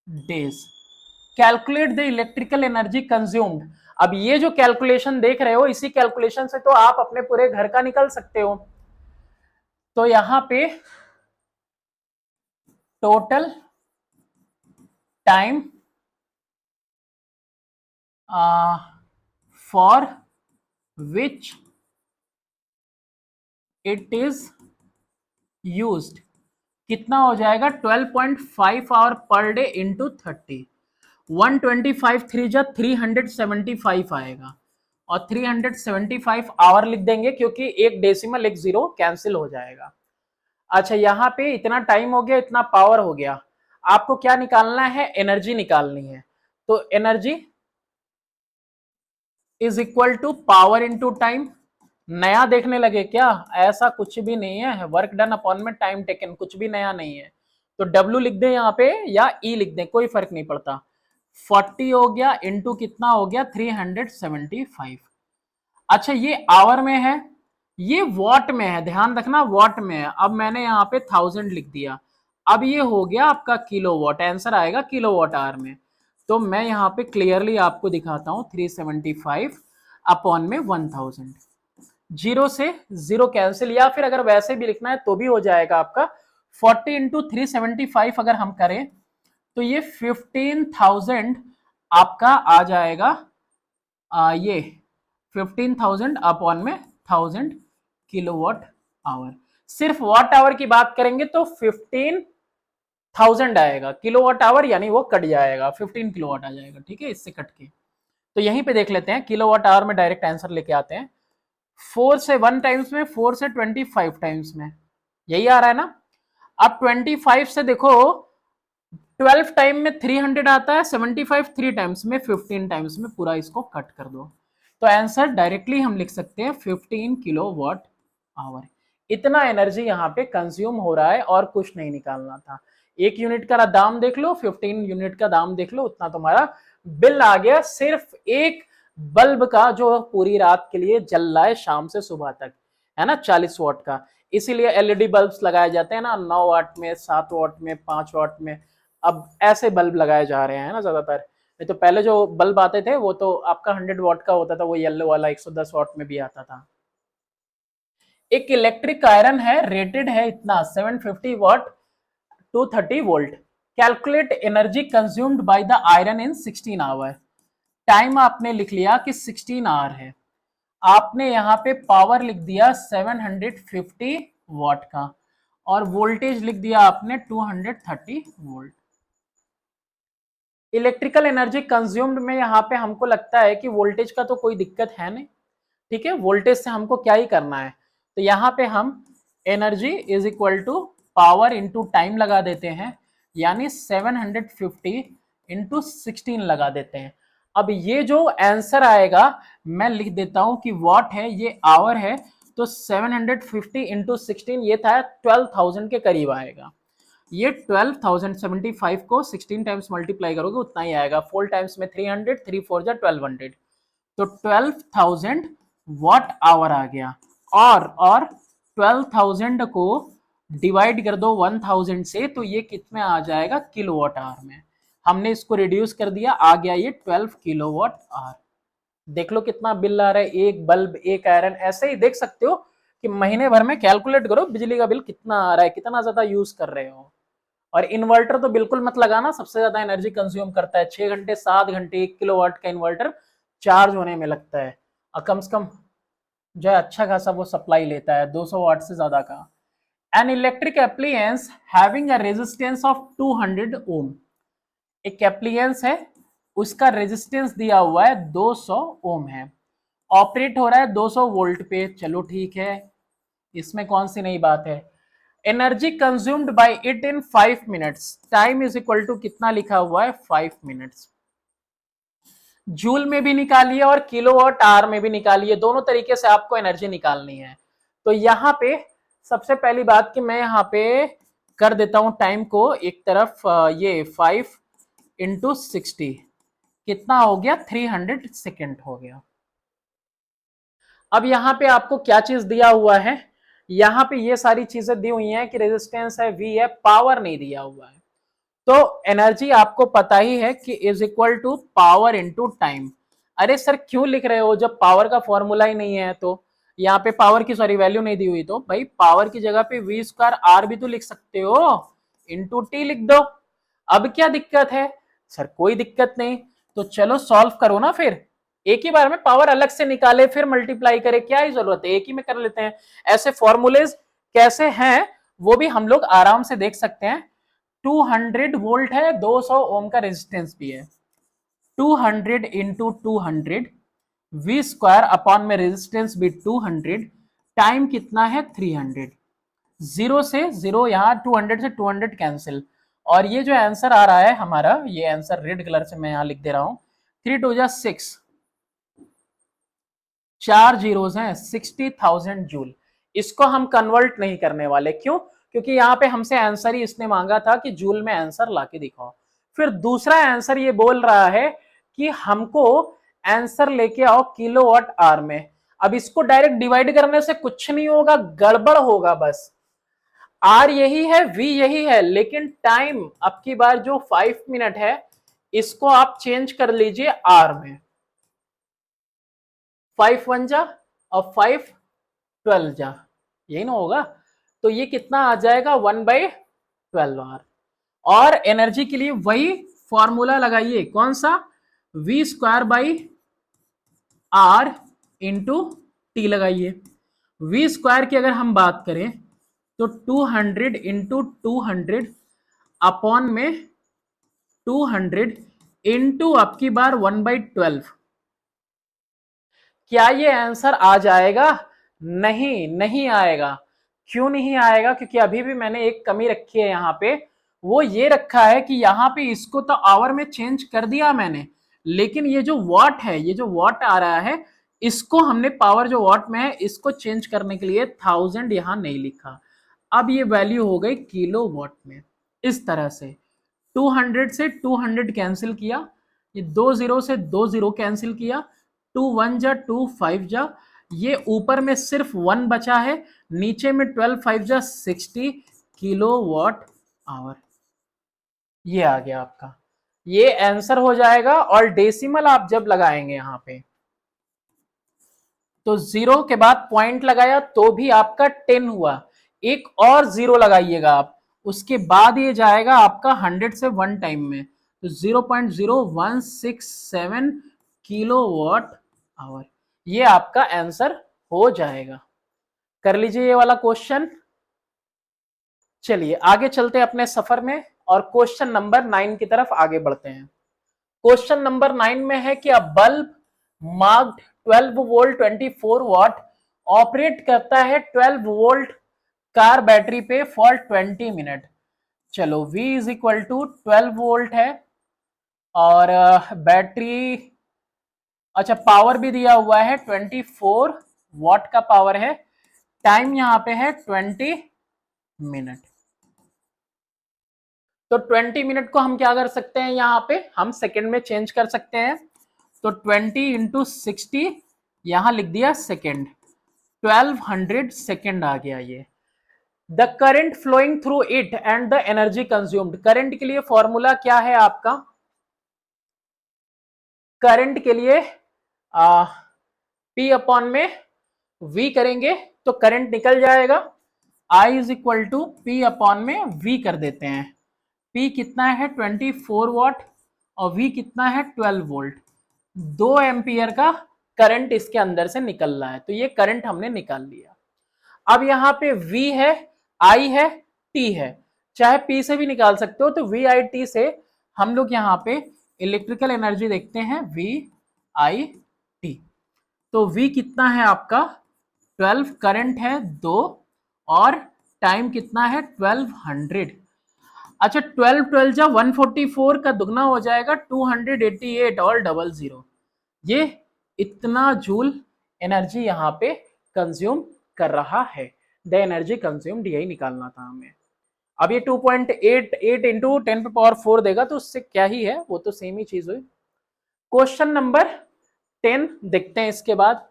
days. Calculate the electrical energy consumed. अब ये जो कैलकुलेशन देख रहे हो, इसी कैलकुलेशन से तो आप अपने पूरे घर का निकल सकते हो। तो यहां पे total time for which it is used कितना हो जाएगा 12.5 आवर पर डे इंटू 30। 125 3 जा 375 आएगा, और 375 आवर लिख देंगे क्योंकि एक डेसिमल एक जीरो कैंसिल हो जाएगा। अच्छा, यहाँ पे इतना टाइम हो गया, इतना पावर हो गया, आपको क्या निकालना है, एनर्जी निकालनी है। तो energy is equal to power into time. नया देखने लगे क्या, ऐसा कुछ भी नहीं है, वर्क डन अपॉन में टाइम टेकन, कुछ भी नया नहीं है। तो W लिख दें यहाँ पे या E लिख दें, कोई फर्क नहीं पड़ता। 40 हो गया इंटू कितना हो गया 375। अच्छा, ये आवर में है, ये वॉट में है, ध्यान रखना वॉट में है। अब मैंने यहाँ पे 1000 लिख दिया, अब ये हो गया आपका किलोवाट, आंसर आएगा किलोवाट आवर में। तो मैं यहाँ पे क्लियरली आपको दिखाता हूँ 375 अपॉन में 1000, जीरो से जीरो कैंसिल, या फिर अगर वैसे भी लिखना है तो भी हो जाएगा आपका। 40 इंटू 375 अगर हम करें तो ये 15,000 आपका आ जाएगा। ये 15,000 अपॉन में 1000 किलोवाट आवर। सिर्फ वाट आवर की बात करेंगे तो 15,000 आएगा, किलोवाट आवर यानी वो कट जाएगा, 15 किलोवाट आ जाएगा, ठीक है, इससे कट के। तो यहीं पे देख लेते हैं, किलोवाट आवर में डायरेक्ट आंसर लेके आते हैं। 4 से 1 टाइम्स में, 4 से 25 टाइम्स में, यही आ रहा है ना। अब 25 से देखो 12 टाइम में 300 आता है, 75 3 टाइम्स में, 15 टाइम्स में, पूरा इसको कट कर दो। तो आंसर डायरेक्टली हम लिख सकते हैं 15 किलोवाट आवर। इतना एनर्जी यहाँ पे कंज्यूम हो रहा है और कुछ नहीं निकालना था। एक यूनिट का दाम देख लो, 15 यूनिट का दाम देख लो, उतना तुम्हारा बिल आ गया, सिर्फ एक बल्ब का जो पूरी रात के लिए जल रहा है शाम से सुबह तक, है ना, 40 वाट का। इसीलिए एलईडी बल्ब्स लगाए जाते हैं ना, 9 वाट में, 7 वाट में, 5 वाट में। अब ऐसे बल्ब लगाए जा रहे हैं ना ज्यादातर, नहीं तो पहले जो बल्ब आते थे वो तो आपका 100 वाट का होता था, वो येलो वाला 110 वाट में भी आता था। एक इलेक्ट्रिक आयरन है, रेटेड है इतना 750 watt 230 volt. Calculate energy consumed by the iron in 16 hour. Time आपने लिख लिया कि 16 आवर है, आपने यहाँ पे पावर लिख दिया 750 वाट का, और वोल्टेज लिख दिया आपने 230 वोल्ट। इलेक्ट्रिकल एनर्जी कंज्यूम्ड में यहाँ पे हमको लगता है कि वोल्टेज का तो कोई दिक्कत है नहीं, ठीक है, वोल्टेज से हमको क्या ही करना है। तो यहाँ पे हम energy is equal to power into time लगा देते हैं, यानी 750 इंटू 16 लगा देते हैं। अब ये जो आंसर आएगा मैं लिख देता हूं कि वॉट है, ये आवर है, तो 750 इंटू 16 ये था 12,000 के करीब आएगा। ये 12,075 को 16 टाइम्स मल्टीप्लाई करोगे उतना ही आएगा, 4 टाइम्स में 300, 3 4 जा 1200, तो 12,000 वॉट आवर आ गया। और 12,000 को डिवाइड कर दो 1000 से, तो ये कितने आ जाएगा किलोवाट आवर में। हमने इसको रिड्यूस कर दिया, आ गया ये 12 किलोवाट आवर। देख लो कितना बिल आ रहा है, एक बल्ब एक आयरन। ऐसे ही देख सकते हो कि महीने भर में कैलकुलेट करो बिजली का बिल कितना आ रहा है, कितना ज्यादा यूज कर रहे हो। और इन्वर्टर तो बिल्कुल मत लगाना, सबसे ज्यादा एनर्जी कंज्यूम करता है, 6 घंटे 7 घंटे 1 किलोवाट का इन्वर्टर चार्ज होने में लगता है, और कम से कम जो है अच्छा खासा वो सप्लाई लेता है 200 वाट से ज्यादा का। N electric appliances having a resistance of 200 ओम, एक एप्लियंस है उसका रेजिस्टेंस दिया हुआ है 200 ओम है, ऑपरेट हो रहा है 200 वोल्ट पे, चलो ठीक है, इसमें कौन सी नई बात है। Energy consumed by it in 5 minutes, time is equal to कितना लिखा हुआ है 5 मिनट्स। जूल में भी निकालिए और किलोवाट आवर में भी निकालिए, दोनों तरीके से आपको एनर्जी निकालनी है। तो यहाँ पे सबसे पहली बात कि मैं यहाँ पे कर देता हूं टाइम को एक तरफ, ये 5 इंटू 60 कितना हो गया 300 सेकेंड हो गया। अब यहाँ पे आपको क्या चीज दिया हुआ है, यहाँ पे ये सारी चीजें दी हुई हैं कि रेजिस्टेंस है, वी है, पावर नहीं दिया हुआ है। तो एनर्जी आपको पता ही है कि is equal to power into time. अरे सर क्यों लिख रहे हो जब पावर का फॉर्मूला ही नहीं है, तो यहाँ पे पावर की सॉरी वैल्यू नहीं दी हुई, तो भाई पावर की जगह पे वी स्क्वायर आर भी तो लिख सकते हो, इंटू टी लिख दो। अब क्या दिक्कत है सर, कोई दिक्कत नहीं, तो चलो सॉल्व करो ना, फिर एक ही बार में पावर अलग से निकाले फिर मल्टीप्लाई करे, क्या ही जरूरत है, एक ही में कर लेते हैं। ऐसे फॉर्मूलेज कैसे हैं वो भी हम लोग आराम से देख सकते हैं। 200 वोल्ट है, 200 ओम का रेजिस्टेंस भी है, 200 इंटू 200 वी स्क्वायर अपॉन में रेजिस्टेंस भी 200, टाइम कितना है 300। जीरो से जीरो, यहाँ 200 से 200 कैंसिल, और ये जो आंसर आ रहा है हमारा, ये आंसर रेड कलर से मैं यहाँ लिख दे रहा हूं, 3 2 जा 6, 4 जीरोस हैं, 60,000 जूल। इसको हम कन्वर्ट नहीं करने वाले, क्यों? क्योंकि यहाँ पे हमसे आंसर ही इसने मांगा था कि जूल में आंसर लाके दिखाओ। फिर दूसरा आंसर ये बोल रहा है कि हमको आंसर लेके आओ किलोवाट आवर में। अब इसको डायरेक्ट डिवाइड करने से कुछ नहीं होगा, गड़बड़ होगा बस। आर यही है, वी यही है, लेकिन टाइम अब की बार जो 5 मिनट है इसको आप चेंज कर लीजिए आर में। 5 1 जा और 5 12 जा, यही ना होगा। तो ये कितना आ जाएगा 1/12 आर। और एनर्जी के लिए वही फॉर्मूला लगाइए, कौन सा? V square by R into T लगाइए। वी स्क्वायर की अगर हम बात करें तो 200 इंटू 200 अपॉन में 200 इंटू आपकी बार 1/12। क्या ये आंसर आ जाएगा? नहीं, नहीं आएगा। क्यों नहीं आएगा? क्योंकि अभी भी मैंने एक कमी रखी है यहाँ पे, वो ये रखा है कि यहाँ पे इसको तो आवर में चेंज कर दिया मैंने, लेकिन ये जो वॉट है, ये जो वॉट आ रहा है, इसको हमने पावर जो वॉट में है इसको चेंज करने के लिए 1000 यहाँ नहीं लिखा। अब ये वैल्यू हो गई किलो वॉट में। इस तरह से 200 से 200 कैंसिल किया, ये 2 जीरो से 2 जीरो कैंसिल किया, 2 1 जा 2 5 जा, ये ऊपर में सिर्फ 1 बचा है, नीचे में 12 5 जा 60 किलोवाट आवर। ये आ गया आपका, ये आंसर हो जाएगा। और डेसिमल आप जब लगाएंगे यहां पे तो जीरो के बाद पॉइंट लगाया तो भी आपका 10 हुआ, एक और जीरो लगाइएगा आप, उसके बाद ये जाएगा आपका 100 से 1 टाइम में, तो 0.0167 किलोवाट आवर, ये आपका आंसर हो जाएगा। कर लीजिए ये वाला क्वेश्चन। चलिए आगे चलते हैं अपने सफर में और क्वेश्चन नंबर 9 की तरफ आगे बढ़ते हैं। क्वेश्चन नंबर 9 में है कि a bulb marked 12 volt 24 watt operate करता है 12 वोल्ट कार बैटरी पे फॉर 20 मिनट। चलो V is equal to 12 volt है और बैटरी, अच्छा पावर भी दिया हुआ है 24 वॉट का पावर है, टाइम यहां पे है 20 मिनट। तो 20 मिनट को हम क्या कर सकते हैं, यहां पे हम सेकंड में चेंज कर सकते हैं। तो 20 इंटू 60 यहां लिख दिया सेकंड, 1200 सेकंड आ गया ये। The current flowing through it and the energy consumed. Current के लिए फॉर्मूला क्या है आपका? करंट के लिए P अपॉन में V करेंगे तो करंट निकल जाएगा, I is equal to P upon में V कर देते हैं। P कितना है 24 वॉट और V कितना है 12 वोल्ट, 2 एम्पियर का करंट इसके अंदर से निकल रहा है, तो ये करंट हमने निकाल लिया। अब यहाँ पे V है, I है, T है, चाहे P से भी निकाल सकते हो, तो VIT से हम लोग यहाँ पे इलेक्ट्रिकल एनर्जी देखते हैं VIT। तो V कितना है आपका 12, करंट है 2 और टाइम कितना है 1200। अच्छा 12 12 जा 144 का दुगना हो जाएगा 288 और 00। ये इतना जूल एनर्जी यहाँ पे कंज्यूम कर रहा है। द एनर्जी कंज्यूम्ड यही निकालना था हमें। अब ये 2.88 इंटू 10⁴ देगा तो उससे क्या ही है, वो तो सेम ही चीज हुई। क्वेश्चन नंबर 10 देखते हैं इसके बाद।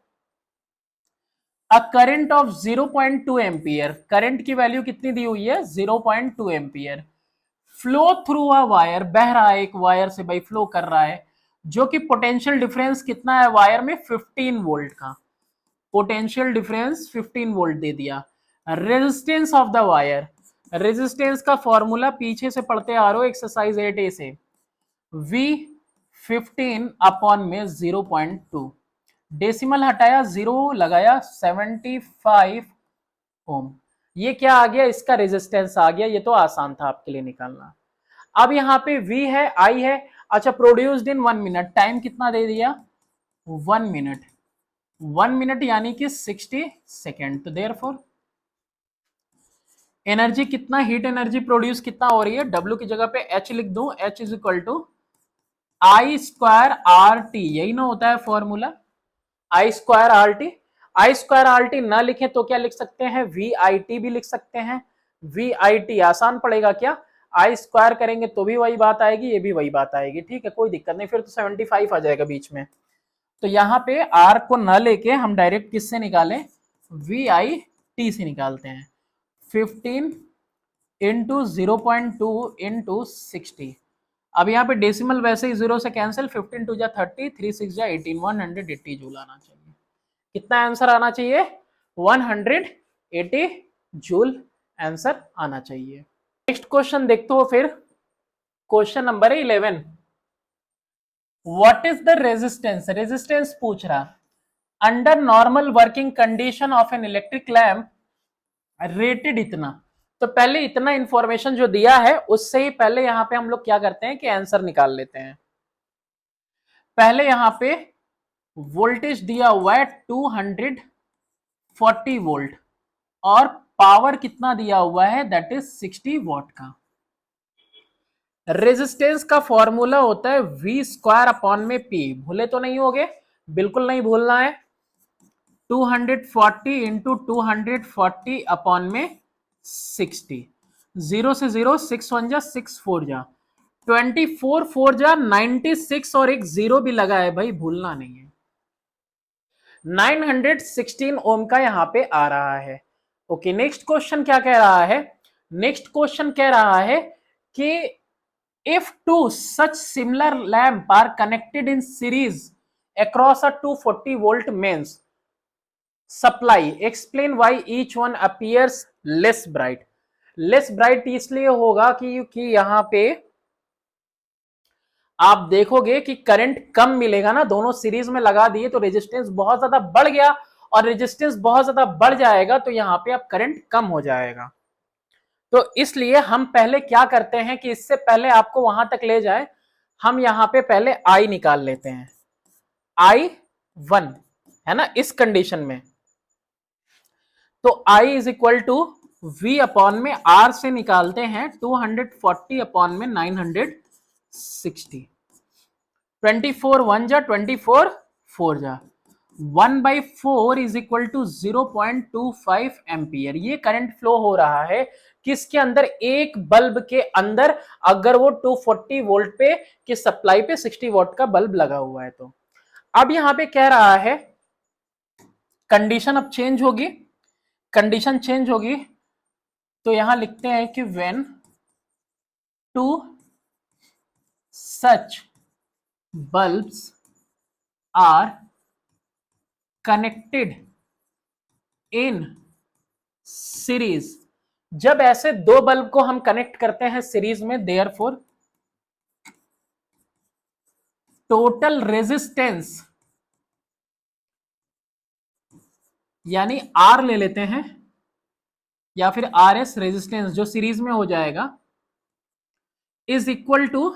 अ करंट ऑफ 0.2 एम्पियर, करंट की वैल्यू कितनी दी हुई है 0.2 ampere, flow through a wire, बह रहा है एक वायर से भाई, फ्लो कर रहा है, जो कि पोटेंशियल डिफरेंस कितना है वायर में 15 वोल्ट का, पोटेंशियल डिफरेंस 15 वोल्ट दे दिया। Resistance of the wire, resistance का फॉर्मूला पीछे से पढ़ते आ रहे हो एक्सरसाइज 8A से, V15 अपॉन में 0.2, डेसिमल हटाया 0 लगाया 75 ओम, ये क्या आ गया, इसका रेजिस्टेंस आ गया। ये तो आसान था आपके लिए निकालना। अब यहाँ पे V है, I है, अच्छा, प्रोड्यूस्ड इन 1 मिनट, टाइम कितना दे दिया 1 मिनट, 1 मिनट यानी कि 60 सेकेंड। तो देयरफॉर एनर्जी कितना, हीट एनर्जी प्रोड्यूस कितना हो रही है, W की जगह पे H लिख दूं, H is equal to I square R T, यही ना होता है formula, I square R T. I square R T ना लिखे तो क्या लिख सकते हैं, वी आई टी भी लिख सकते हैं। वी आई टी आसान पड़ेगा क्या, आई स्क्वायर करेंगे तो भी वही बात आएगी, ये भी वही बात आएगी, ठीक है, कोई दिक्कत नहीं, फिर तो 75 आ जाएगा बीच में। तो यहाँ पे आर को न लेके हम डायरेक्ट किससे निकालें, वी आई टी से निकालते हैं। 15 इंटू 0.2 इंटू 60। अब यहाँ पे डेसिमल वैसे ही 0 से कैंसिल, 15 टू जा 30, 3 6 जा 18, 180 जूल आना चाहिए। कितना आंसर आना चाहिए, 180 जूल आंसर आना चाहिए। नेक्स्ट क्वेश्चन देखते हो फिर, question number 11, what is the resistance, resistance पूछ रहा, under normal working condition of an electric lamp rated इतना। तो पहले इतना इंफॉर्मेशन जो दिया है उससे ही पहले यहां पे हम लोग क्या करते हैं कि आंसर निकाल लेते हैं। पहले यहां पे वोल्टेज दिया हुआ है 240 वोल्ट और पावर कितना दिया हुआ है, दैट इज 60 वॉट का। रेजिस्टेंस का फॉर्मूला होता है वी स्क्वायर अपॉन में पी, भूले तो नहीं होगे, बिल्कुल नहीं भूलना है। 240 इंटू 240 अपॉन में 60, 0 से 0, 6 1 जा 6 4 जा 24 4 जा 96 और एक 0 भी लगा है भाई, भूलना नहीं है। 916 ओम का यहां पे आ रहा है। ओके, नेक्स्ट क्वेश्चन क्या कह रहा है, नेक्स्ट क्वेश्चन कह रहा है कि if two such similar lamp are connected in series across a 240 volt mains supply, explain why each one appears less bright। less bright इसलिए होगा कि यहां पे आप देखोगे कि करंट कम मिलेगा ना, दोनों सीरीज में लगा दिए तो रेजिस्टेंस बहुत ज्यादा बढ़ गया, और रेजिस्टेंस बहुत ज्यादा बढ़ जाएगा तो यहां पे अब करंट कम हो जाएगा। तो इसलिए हम पहले क्या करते हैं कि इससे पहले आपको वहां तक ले जाए, हम यहां पे पहले आई निकाल लेते हैं, I1 है ना इस कंडीशन में। तो I is equal to V upon में R से निकालते हैं 240 अपॉन में 960, 24 1 जा 24 4 जा 1/4 इज इक्वल टू 0.25 एम्पियर। ये करंट फ्लो हो रहा है किसके अंदर, एक बल्ब के अंदर, अगर वो 240 वोल्ट पे की सप्लाई पे 60 वोल्ट का बल्ब लगा हुआ है। तो अब यहां पे कह रहा है कंडीशन अब चेंज होगी, कंडीशन चेंज होगी, तो यहां लिखते हैं कि when two such bulbs are connected in series, जब ऐसे दो बल्ब को हम कनेक्ट करते हैं सीरीज में, देयरफॉर टोटल रेजिस्टेंस यानी आर ले लेते हैं या फिर आर एस रेजिस्टेंस जो सीरीज में हो जाएगा, is equal to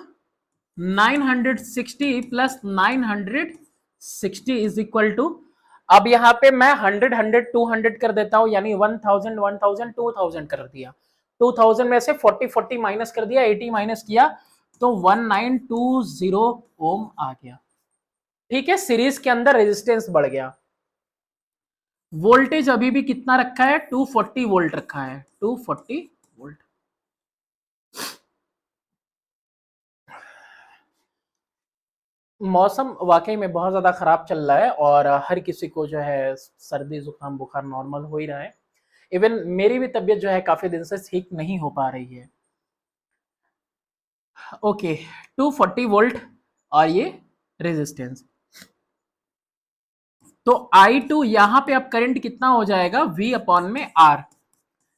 960 plus 960 is equal to, अब यहां पे मैं 100 100 200 कर देता हूं, यानी 1000 1000 2000 कर दिया, 2000 में से 40 40 माइनस कर दिया, 80 माइनस किया तो 1920 ओम आ गया। ठीक है, सीरीज के अंदर रेजिस्टेंस बढ़ गया। वोल्टेज अभी भी कितना रखा है, 240 वोल्ट रखा है, 240 वोल्ट। मौसम वाकई में बहुत ज़्यादा ख़राब चल रहा है और हर किसी को जो है सर्दी जुकाम बुखार नॉर्मल हो ही रहा है। इवन मेरी भी तबीयत जो है काफ़ी दिन से ठीक नहीं हो पा रही है। ओके, 240 वोल्ट और ये रेजिस्टेंस, तो I2 यहां पे अब करंट कितना हो जाएगा, V अपॉन में R,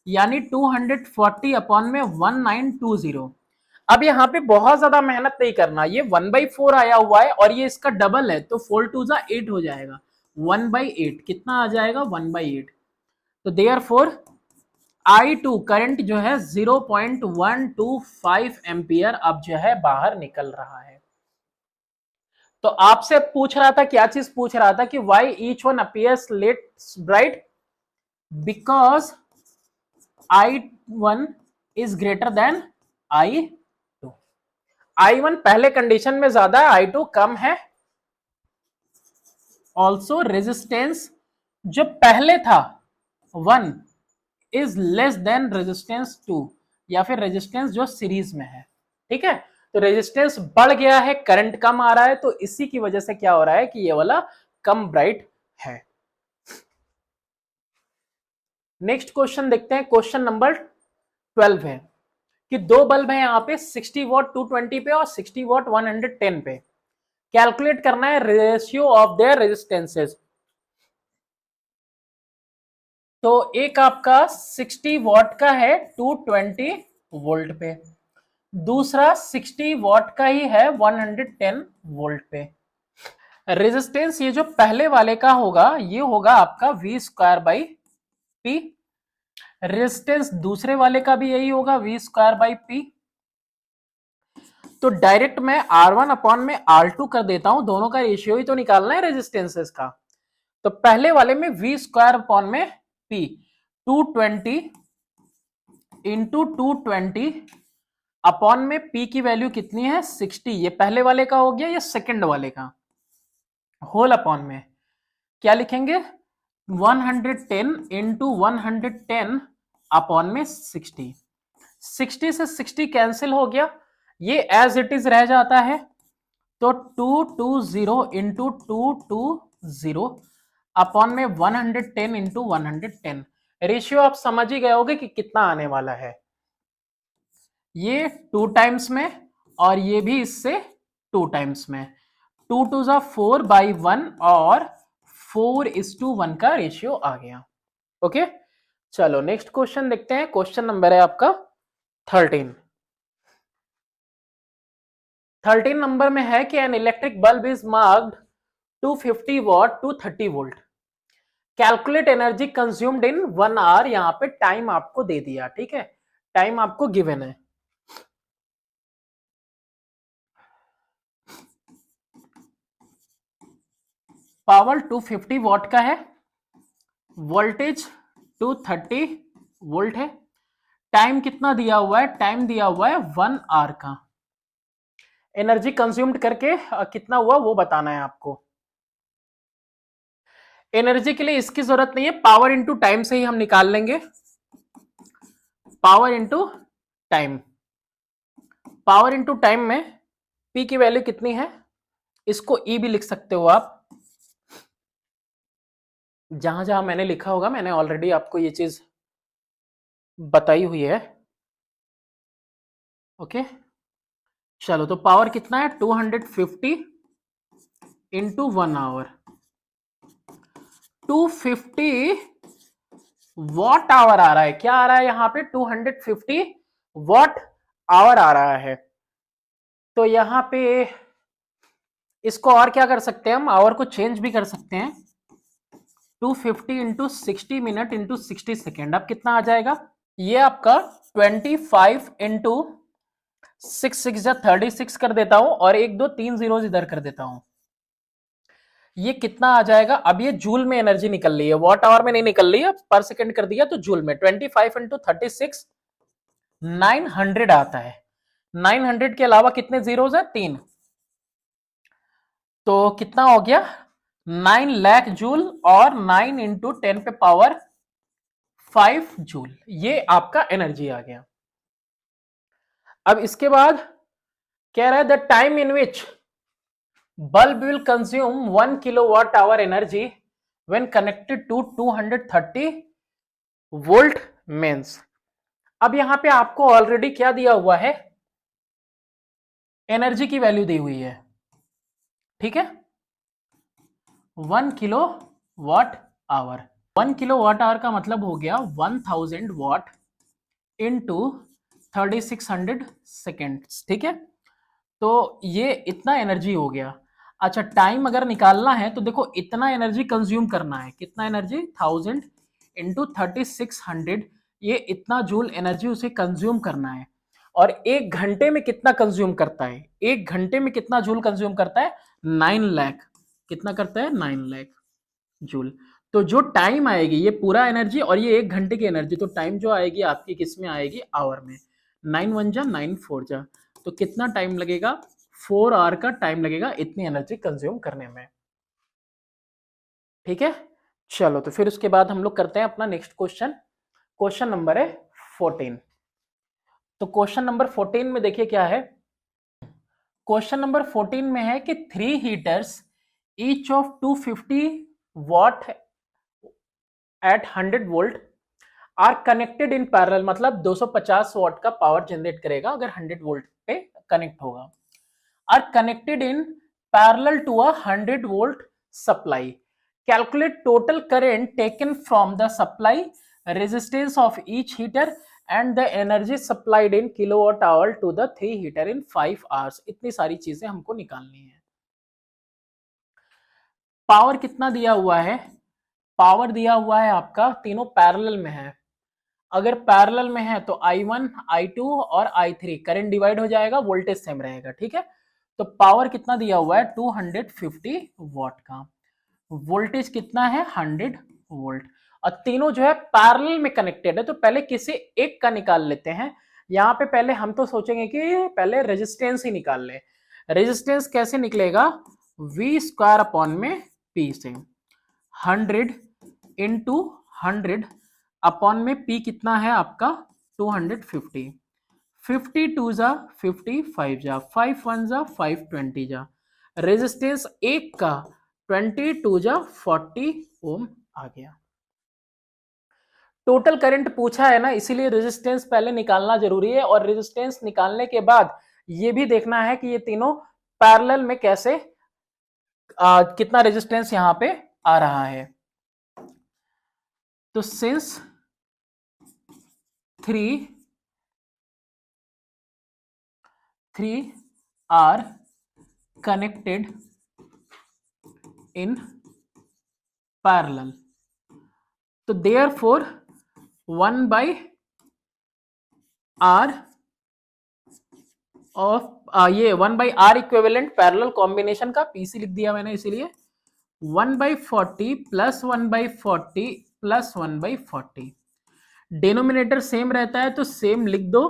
यानी 240 अपॉन में 1920। अब यहाँ पे बहुत ज्यादा मेहनत नहीं करना, ये 1/4 आया हुआ है और ये इसका डबल है, तो 4 2 जा 8 हो जाएगा, 1/8 कितना आ जाएगा, 1/8। तो देयरफॉर I2 करंट जो है 0.125 एम्पियर अब जो है बाहर निकल रहा है। तो आपसे पूछ रहा था, क्या चीज पूछ रहा था कि why each one appears let bright, because I1 is greater than I2। I1 पहले कंडीशन में ज्यादा है, I2 कम है। ऑल्सो रेजिस्टेंस जो पहले था 1 इज लेस देन रेजिस्टेंस 2, या फिर रेजिस्टेंस जो सीरीज में है। ठीक है, तो रेजिस्टेंस बढ़ गया है, करंट कम आ रहा है, तो इसी की वजह से क्या हो रहा है कि ये वाला कम ब्राइट है। नेक्स्ट क्वेश्चन देखते हैं, क्वेश्चन नंबर 12 है कि दो बल्ब है यहां पे 60 वॉट 220 पे और 60 वॉट 110 पे। कैलकुलेट करना है रेशियो ऑफ देयर रेजिस्टेंसेस। तो एक आपका 60 वॉट का है 220 वोल्ट पे, दूसरा 60 वॉट का ही है 110 वोल्ट पे। रेजिस्टेंस ये जो पहले वाले का होगा ये होगा आपका V square by P, resistance दूसरे वाले का भी यही होगा V स्क्वायर बाई पी। तो डायरेक्ट मैं R1 अपॉन में R2 कर देता हूं, दोनों का रेशियो ही तो निकालना है रेजिस्टेंसेस का। तो पहले वाले में V स्क्वायर अपॉन में P, 220 इंटू 220 अपॉन में P की वैल्यू कितनी है 60, ये पहले वाले का हो गया, ये सेकंड वाले का, होल अपॉन में क्या लिखेंगे 110 इंटू 110 अपॉन में 60। 60 से 60 कैंसिल हो गया, ये एज इट इज रह जाता है। तो 220 इंटू 220 अपॉन में 110 इंटू 110। रेशियो आप समझ ही गए होगे कि कितना आने वाला है, ये 2 टाइम्स में और ये भी इससे 2 टाइम्स में, 2 टू जा 4 बाई 1 और 4:1 का रेशियो आ गया। ओके, चलो नेक्स्ट क्वेश्चन देखते हैं, क्वेश्चन नंबर है आपका 13। 13 नंबर में है कि an electric bulb is marked 250 watt two 30 volt, calculate energy consumed in 1 hour. यहां पे टाइम आपको दे दिया, ठीक है, टाइम आपको गिवन है। पावर 250 वॉट का है, वोल्टेज 230 वोल्ट है, टाइम कितना दिया हुआ है, टाइम दिया हुआ है 1 आवर का। एनर्जी कंज्यूम्ड करके कितना हुआ वो बताना है आपको। एनर्जी के लिए इसकी जरूरत नहीं है, पावर इंटू टाइम से ही हम निकाल लेंगे। Power into time, power into time में पी की वैल्यू कितनी है, इसको ई भी लिख सकते हो आप, जहां जहां मैंने लिखा होगा मैंने ऑलरेडी आपको ये चीज बताई हुई है। ओके, चलो तो पावर कितना है 250 इंटू 1 आवर, 250 वॉट आवर आ रहा है, क्या आ रहा है यहां पे 250 वॉट आवर आ रहा है। तो यहां पे इसको और क्या कर सकते हैं हम, आवर को चेंज भी कर सकते हैं, 250 इंटू 60 मिनट इंटू 60 सेकेंड, अब कितना आ जाएगा, ये आपका 25 इंटू 6 कर देता हूं और 1 2 3 जीरो इधर कर देता हूं, ये कितना आ जाएगा। अब ये जूल में एनर्जी निकल रही है, वॉट आवर में नहीं निकल रही है, पर सेकंड कर दिया तो जूल में। 25 इंटू 36 900 आता है, 900 के अलावा कितने जीरोस है 3, तो कितना हो गया 9 लाख जूल और 9 इंटू 10 पे पावर 5 जूल, ये आपका एनर्जी आ गया। अब इसके बाद कह रहा है the time in which bulb will consume 1 kilowatt hour energy when connected to 230 volt mains. अब यहां पे आपको ऑलरेडी क्या दिया हुआ है, एनर्जी की वैल्यू दी हुई है, ठीक है, 1 kilo watt hour. 1 kilo watt hour का मतलब हो गया 1000 वॉट इंटू 3600 सेकेंड्स, ठीक है, तो ये इतना एनर्जी हो गया। अच्छा, टाइम अगर निकालना है तो देखो इतना एनर्जी कंज्यूम करना है, कितना एनर्जी 1000 इंटू 3600, ये इतना जूल एनर्जी उसे कंज्यूम करना है। और 1 घंटे में कितना कंज्यूम करता है, 1 घंटे में कितना जूल कंज्यूम करता है, 9 लाख। कितना करता है, 9 लाख जूल। तो जो टाइम आएगी, ये पूरा एनर्जी और ये 1 घंटे की एनर्जी, तो टाइम जो आएगी आपकी किस में आएगी, आवर में। 9 1 जा 9 4 जा, तो कितना टाइम लगेगा, 4 आवर का टाइम लगेगा इतनी एनर्जी कंज्यूम करने में। ठीक है, चलो तो फिर उसके बाद हम लोग करते हैं अपना नेक्स्ट क्वेश्चन। क्वेश्चन नंबर है 14। तो क्वेश्चन नंबर 14 में देखिए क्या है। क्वेश्चन नंबर 14 में है कि 3 heaters each of 250 watt at 100 volt are connected in parallel, मतलब 250 वॉट का पावर जनरेट करेगा अगर 100 वोल्ट पे कनेक्ट होगा। Are connected in parallel to a 100 volt supply. Calculate total current taken from the supply, resistance of each heater and the energy supplied in kilowatt hour to the 3 heater in 5 hours. इतनी सारी चीजें हमको निकालनी है। Power कितना दिया हुआ है, पावर दिया हुआ है आपका, तीनों पैरेलल में है। अगर पैरेलल में है तो I1 I2 और I3 करंट डिवाइड हो जाएगा, वोल्टेज सेम रहेगा। ठीक है, तो पावर कितना दिया हुआ है, 250 वॉट का, वोल्टेज कितना है, 100 वोल्ट, और तीनों जो है पैरेलल में कनेक्टेड है। तो पहले किसी एक का निकाल लेते हैं। यहां पे पहले हम तो सोचेंगे कि पहले रेजिस्टेंस ही निकाल ले। रेजिस्टेंस कैसे निकलेगा, V स्क्वायर अपॉन में P से, 100 इंटू 100 अपॉन में P कितना है आपका, 250, 52 जा 50, 5 जा 5 1 जा 5 20 जा, रेजिस्टेंस एक का 22 जा 40 ओम आ गया। टोटल करंट पूछा है ना, इसीलिए रेजिस्टेंस पहले निकालना जरूरी है, और रेजिस्टेंस निकालने के बाद ये भी देखना है कि ये तीनों पैरेलल में कैसे कितना रेजिस्टेंस यहां पे आ रहा है। तो since 3 are connected in parallel, तो therefore 1 by r of ये 1 by r equivalent parallel combination का पीसी लिख दिया मैंने, इसीलिए 1 by 40 plus 1 by 40 plus 1 by 40। Denominator same रहता है तो सेम लिख दो,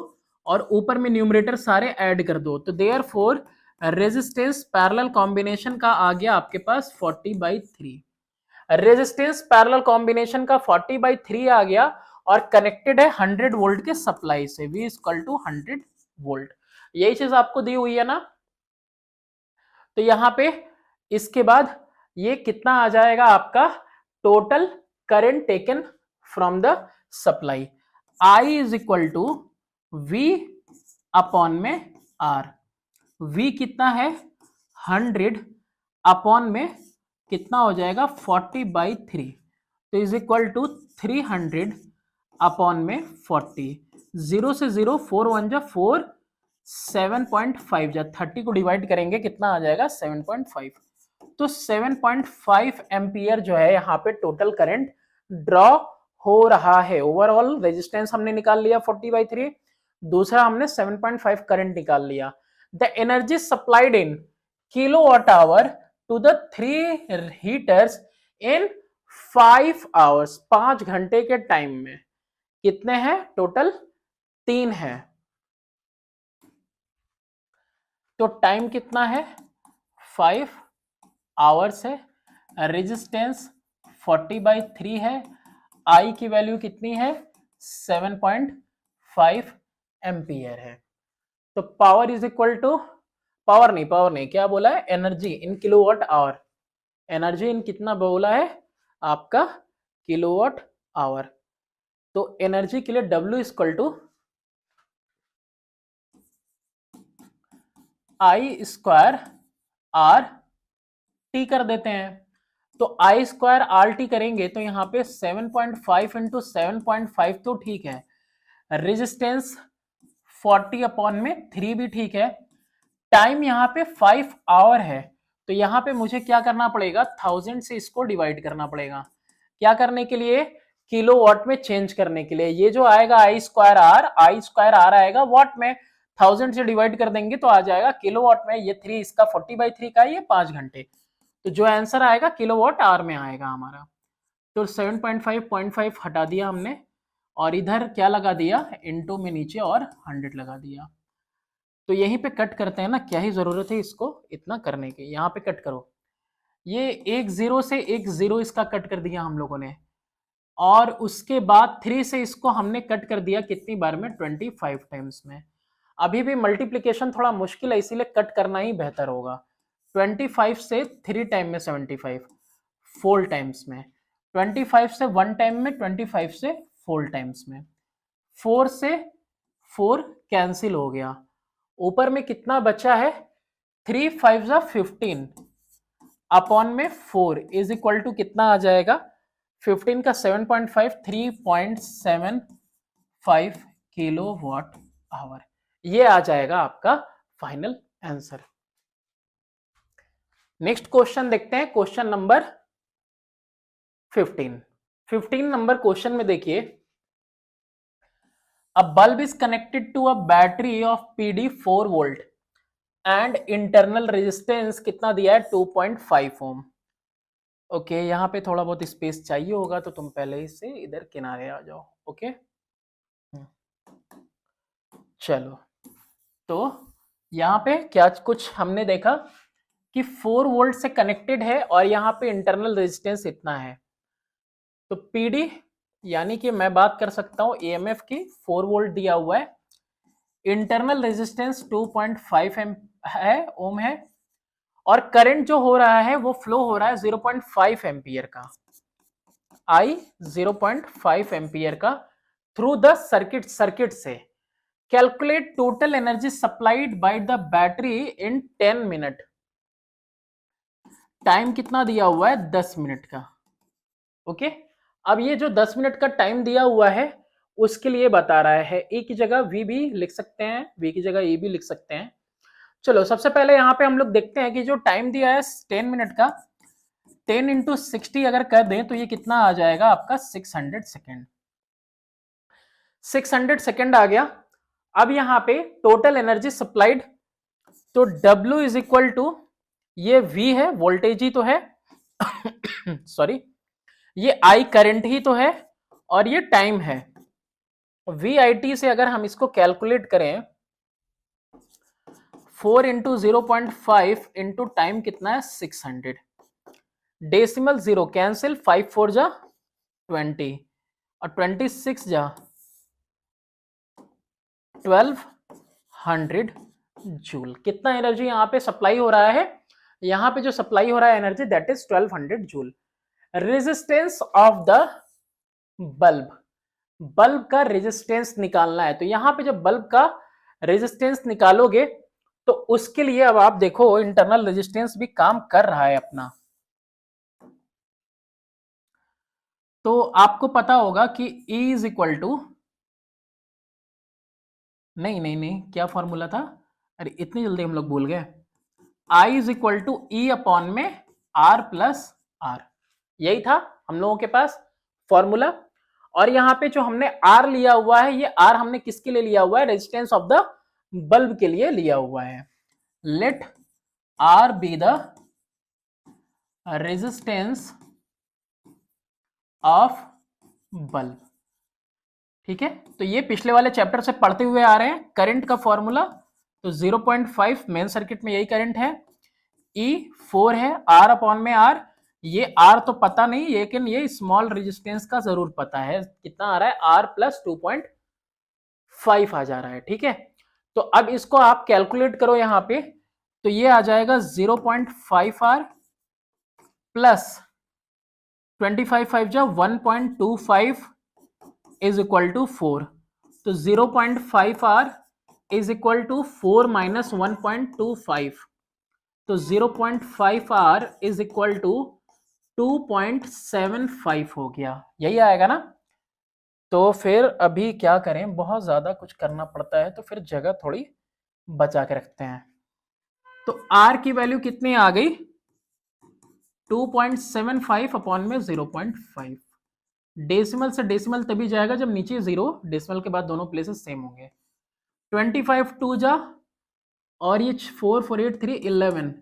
और ऊपर में न्यूमरेटर सारे ऐड कर दो। तो देयरफॉर रेजिस्टेंस पैरेलल कॉम्बिनेशन का आ गया आपके पास 40/3। रेजिस्टेंस पैरेलल कॉम्बिनेशन का 40/3 आ गया, और कनेक्टेड है 100 वोल्ट के सप्लाई से, V इक्वल टू 100 वोल्ट। यही चीज आपको दी हुई है ना। तो यहां पे इसके बाद ये कितना आ जाएगा आपका, total current taken from the supply, I is equal to V upon में R। V कितना है, 100 अपॉन में कितना हो जाएगा, 40/3, तो इज इक्वल टू 300 अपॉन में 40। 0 से 0 4 1 जा 4, 7.5 जा 30 को डिवाइड करेंगे कितना आ जाएगा, 7.5। तो 7.5 एम्पियर जो है यहाँ पे टोटल करंट ड्रॉ हो रहा है। ओवरऑल रेजिस्टेंस हमने निकाल लिया 40/3, दूसरा हमने 7.5 करंट निकाल लिया। The energy supplied in kilowatt hour to the 3 heaters in 5 hours, 5 घंटे के टाइम में कितने हैं टोटल, 3 है। तो टाइम कितना है, 5 आवर्स है। रेजिस्टेंस 40/3 है। आई की वैल्यू कितनी है, 7.5 एम्पियर है। तो power is equal to, power नहीं क्या बोला है, energy in kilowatt hour. Energy in कितना बोला है आपका, किलोवाट आवर। तो एनर्जी के लिए W इक्वल टू I स्क्वायर R T कर देते हैं। तो I स्क्वायर RT करेंगे तो यहाँ पे 7.5 इंटू 7.5 तो ठीक है। रेजिस्टेंस 40 अपॉन में 3 भी ठीक है। टाइम यहाँ पे 5 आवर है, तो यहाँ पे मुझे क्या करना पड़ेगा, 1000 से इसको डिवाइड करना पड़ेगा। क्या करने के लिए, किलोवाट में चेंज करने के लिए। ये जो आएगा I स्क्वायर R आएगा वाट में, 1000 से डिवाइड कर देंगे तो आ जाएगा किलोवाट में। ये 3 इसका 40/3 का है, ये 5 घंटे। तो जो आंसर आएगा किलोवाट आवर में आएगा हमारा। तो 7.5 हटा दिया हमने और इधर क्या लगा दिया, इनटू में नीचे और 100 लगा दिया। तो यहीं पे कट करते हैं ना, क्या ही जरूरत है इसको इतना करने की। यहाँ पे कट करो, ये एक जीरो से एक जीरो इसका कट कर दिया हम लोगों ने, और उसके बाद 3 से इसको हमने कट कर दिया कितनी बार में, 25 टाइम्स में। अभी भी मल्टीप्लिकेशन थोड़ा मुश्किल है, इसीलिए कट करना ही बेहतर होगा। 25 से 3 टाइम में 75, 4 टाइम्स में, 25 से 1 टाइम में, 25 से 4 टाइम्स में, 4 से 4 कैंसिल हो गया। ऊपर में कितना बचा है, 3 5 15 अपॉन में 4 इज इक्वल टू कितना आ जाएगा, 15 का 7.5, 3.75 किलोवाट आवर। ये आ जाएगा आपका फाइनल आंसर। नेक्स्ट क्वेश्चन देखते हैं, क्वेश्चन नंबर 15 नंबर क्वेश्चन में देखिए, a bulb is connected to a battery of PD 4 volt and internal resistance कितना दिया है, 2.5 ओम। ओके, यहाँ पे थोड़ा बहुत स्पेस चाहिए होगा तो तुम पहले ही से इधर किनारे आ जाओ। ओके, चलो, तो यहाँ पे क्या कुछ हमने देखा कि 4 वोल्ट से कनेक्टेड है और यहाँ पे इंटरनल रेजिस्टेंस इतना है। तो पीडी यानी कि मैं बात कर सकता हूँ ईएमएफ की, 4 वोल्ट दिया हुआ है, इंटरनल रेजिस्टेंस 2.5 है, ओम है, और करंट जो हो रहा है वो फ्लो हो रहा है 0.5 एम्पियर का, आई 0.5 एम्पियर का थ्रू द सर्किट से। Calculate total energy supplied by the battery in 10 minute. Time कितना दिया हुआ है, 10 मिनट का। ओके, अब ये जो 10 मिनट का टाइम दिया हुआ है उसके लिए बता रहा है, ए की जगह वी भी लिख सकते हैं, वी की जगह ए भी लिख सकते हैं। चलो, सबसे पहले यहाँ पे हम लोग देखते हैं कि जो टाइम दिया है 10 मिनट का, 10 इंटू 60 अगर कर दें तो ये कितना आ जाएगा आपका, 600 सेकेंड। 600 सेकेंड आ गया। अब यहाँ पे टोटल एनर्जी सप्लाइड, तो W इज इक्वल टू, ये V है, वोल्टेज ही तो है सॉरी, ये I करंट ही तो है, और ये टाइम है। VIT से अगर हम इसको कैलकुलेट करें, 4 इंटू 0.5 इंटू टाइम कितना है, 600, डेसिमल 0 कैंसिल, 5 4 जा 20 और 26 जा 1200 जूल। कितना एनर्जी यहाँ पे सप्लाई हो रहा है, यहाँ पे जो सप्लाई हो रहा है energy, that is 1200 joule. Resistance of the bulb, bulb का रेजिस्टेंस निकालना है। तो यहाँ पे जब बल्ब का रेजिस्टेंस निकालोगे तो उसके लिए अब आप देखो इंटरनल रेजिस्टेंस भी काम कर रहा है अपना। तो आपको पता होगा कि E इज इक्वल टू, नहीं, क्या फॉर्मूला था, अरे इतनी जल्दी हम लोग भूल गए। I is equal to E upon में R प्लस R, यही था हम लोगों के पास फॉर्मूला। और यहाँ पे जो हमने R लिया हुआ है, ये R हमने किसके लिए लिया हुआ है, रेजिस्टेंस ऑफ द बल्ब के लिए लिया हुआ है। Let R be the resistance of bulb. ठीक है, तो ये पिछले वाले चैप्टर से पढ़ते हुए आ रहे हैं। करंट का फॉर्मूला, तो 0.5 मेन सर्किट में यही करंट है, E 4 है, R अपॉन में R, ये R तो पता नहीं, लेकिन ये स्मॉल रेजिस्टेंस का जरूर पता है, कितना आ रहा है, R प्लस 2.5 आ जा रहा है। ठीक है, तो अब इसको आप कैलकुलेट करो यहाँ पे, तो ये आ जाएगा 0.5R प्लस 25 5 जा 1.25 इज इक्वल टू 4। तो 0.5R is equal to 4 minus 1.25, तो 0.5R इज इक्वल टू 2.75 हो गया, यही आएगा ना। तो फिर अभी क्या करें, बहुत ज्यादा कुछ करना पड़ता है तो फिर जगह थोड़ी बचा के रखते हैं। तो R की वैल्यू कितनी आ गई, 2.75 अपॉन में 0.5। डेसिमल से डेसिमल तभी जाएगा जब नीचे 0, डेसिमल के बाद दोनों प्लेसेस सेम होंगे। 25 टू जा, और ये 4 4 8 3 11,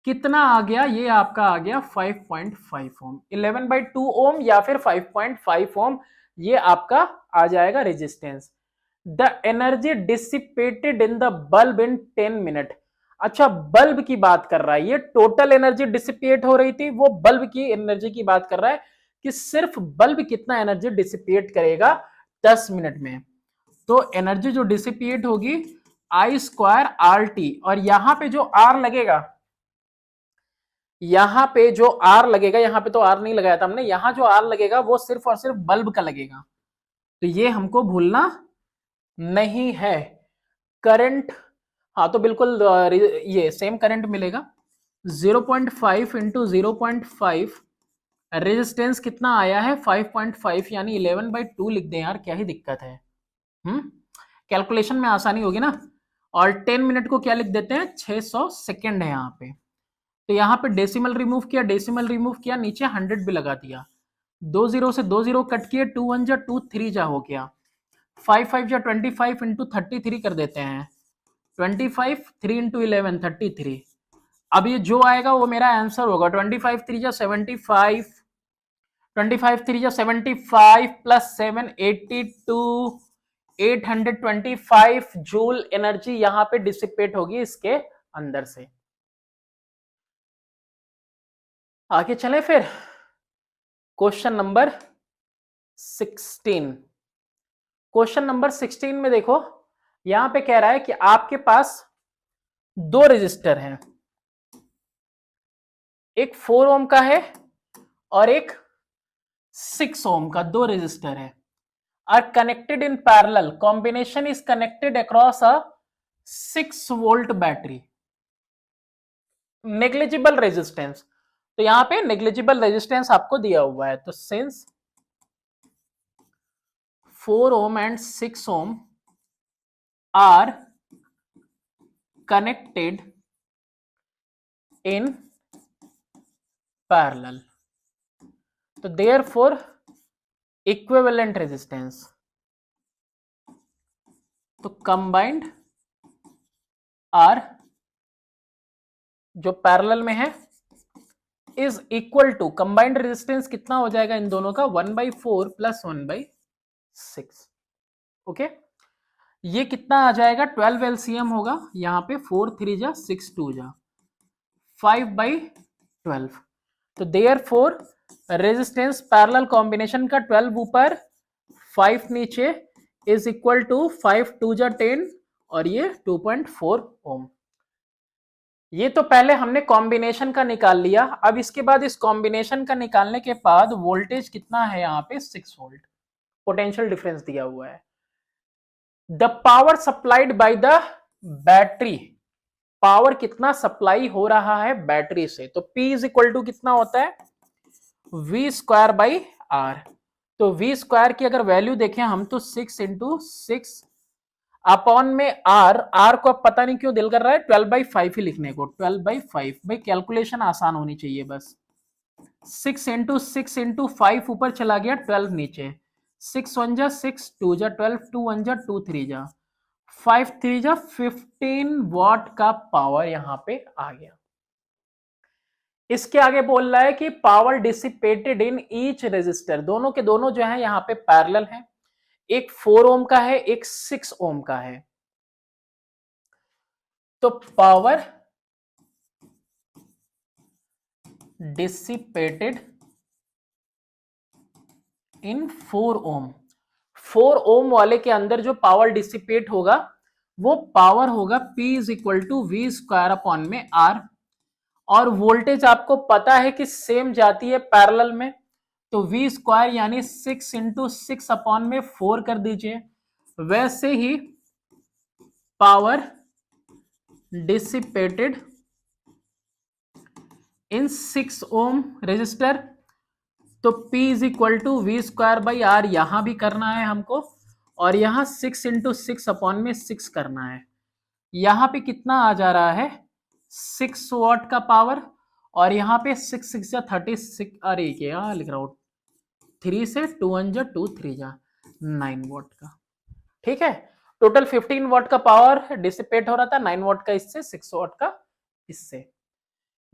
कितना आ गया, ये आपका आ गया 5.5 ओम। 11/2 ओम या फिर 5.5 ओम, ये आपका आ जाएगा resistance. The energy dissipated in the bulb in 10 minute. अच्छा, बल्ब की बात कर रहा है, ये टोटल एनर्जी डिसिपेट हो रही थी, वो बल्ब की एनर्जी की बात कर रहा है कि सिर्फ बल्ब कितना एनर्जी डिसिपेट करेगा 10 मिनट में। तो एनर्जी जो डिसिपेट होगी I²RT, और यहां पे जो R लगेगा, यहां पे जो R लगेगा, यहां पे तो R नहीं लगाया था हमने, यहां जो R लगेगा वो सिर्फ और सिर्फ बल्ब का लगेगा, तो ये हमको भूलना नहीं है। करंट, हाँ तो बिल्कुल ये सेम करंट मिलेगा। 0.5 इंटू 0.5, रेजिस्टेंस कितना आया है 5.5, यानी 11/2 लिख दें यार, क्या ही दिक्कत है। कैलकुलेशन में आसानी होगी ना। और 10 मिनट को क्या लिख देते हैं, 600 सेकेंड है यहाँ पे। तो यहाँ पे डेसिमल रिमूव किया, डेसिमल रिमूव किया, नीचे 100 भी लगा दिया, 2 0 से 2 0 कट किए, 2 1 जा 2 3 जा हो गया, 5 5 जा 25 इंटू 33 कर देते हैं, 25 3 इंटू 11 33। अब ये जो आएगा वो मेरा आंसर होगा, 25 3 जा 75, 25 3 जा 75 प्लस 7 82, 825 जूल एनर्जी यहां पे डिसिपेट होगी इसके अंदर से। आगे चले फिर क्वेश्चन नंबर 16। क्वेश्चन नंबर 16 में देखो, यहां पे कह रहा है कि आपके पास दो रेजिस्टर हैं, एक 4 ओम का है और एक 6 ओम का, दो रेजिस्टर है, are connected in parallel, combination is connected across a 6 volt battery, negligible resistance. तो यहां पे नेग्लिजिबल रेजिस्टेंस आपको दिया हुआ है, तो since 4 ohm and 6 ohm are connected in parallel, तो therefore equivalent resistance, तो combined R जो पैरेलल में है is equal to, combined resistance कितना हो जाएगा इन दोनों का, 1/4 प्लस 1/6। ओके, ये कितना आ जाएगा, 12 एलसीएम होगा, यहाँ पे 4 3 जा 6 2 जा 5/12। तो देयरफॉर रेजिस्टेंस पैरेलल कॉम्बिनेशन का 12 ऊपर 5 नीचे इज इक्वल टू 5 2 जा 10 और ये 2.4 ओम। ये तो पहले हमने कॉम्बिनेशन का निकाल लिया। अब इसके बाद इस कॉम्बिनेशन का निकालने के बाद वोल्टेज कितना है, यहाँ पे 6 वोल्ट पोटेंशियल डिफरेंस दिया हुआ है। The power supplied by the battery, power कितना सप्लाई हो रहा है बैटरी से, तो P इज इक्वल टू कितना होता है, V²/R। तो V² की अगर वैल्यू देखें हम तो 6 इंटू 6 अपॉन में R को अब पता नहीं क्यों दिल कर रहा है 12/5 ही लिखने को, 12/5 भाई, कैलकुलेशन आसान होनी चाहिए बस। 6 इंटू 6 इंटू 5 ऊपर चला गया, 12 नीचे, 6 1 जा 6 2 जा 12, 2 1 जा 2 3 जा 5 3 जा 15 वॉट का पावर यहां पे आ गया। इसके आगे बोल रहा है कि power dissipated in each resistor, दोनों के दोनों जो है यहां पे पैरेलल है, एक 4 ओम का है एक 6 ओम का है। तो पावर डिसिपेटेड इन 4 ओम, 4 ओम वाले के अंदर जो पावर डिसिपेट होगा वो पावर होगा P is equal to V² upon में R, और वोल्टेज आपको पता है कि सेम जाती है पैरेलल में, तो V² यानी 6 इंटू 6 अपॉन में 4 कर दीजिए। वैसे ही power dissipated in 6 ohm resistor, तो P is equal to V²/R यहां भी करना है हमको, और यहां 6 इंटू 6 अपॉन में 6 करना है। यहां पे कितना आ जा रहा है 6 वॉट का पावर, और यहां पे 6 6 जा 36, अरे क्या लिख रहा हूं, 3 से 2 1 जा 2 3 जा 9 वॉट का। ठीक है, टोटल 15 वॉट का पावर डिसिपेट हो रहा था, 9 वॉट का इससे, 6 वॉट का इससे।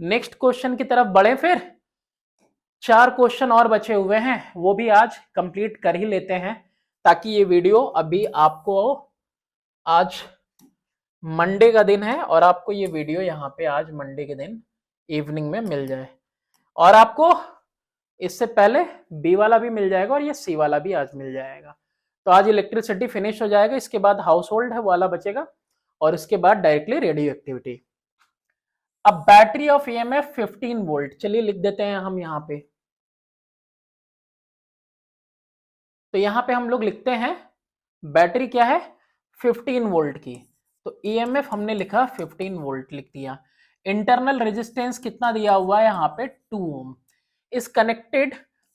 नेक्स्ट क्वेश्चन की तरफ बढ़े, फिर 4 क्वेश्चन और बचे हुए हैं, वो भी आज कंप्लीट कर ही लेते हैं, ताकि ये वीडियो अभी आपको, आज मंडे का दिन है और आपको ये वीडियो यहाँ पे आज मंडे के दिन इवनिंग में मिल जाए, और आपको इससे पहले बी वाला भी मिल जाएगा और ये सी वाला भी आज मिल जाएगा। तो आज इलेक्ट्रिसिटी फिनिश हो जाएगा, इसके बाद हाउस होल्ड है वाला बचेगा, और इसके बाद डायरेक्टली रेडियो एक्टिविटी। अब बैटरी ऑफ ईएमएफ 15 वोल्ट, चलिए लिख देते हैं हम यहाँ पे। तो यहाँ पे हम लोग लिखते हैं बैटरी क्या है 15 वोल्ट की, तो ईएमएफ हमने लिखा 15 वोल्ट लिख दिया। इंटरनल रेजिस्टेंस कितना दिया हुआ है यहाँ पे 2 ohm, is connected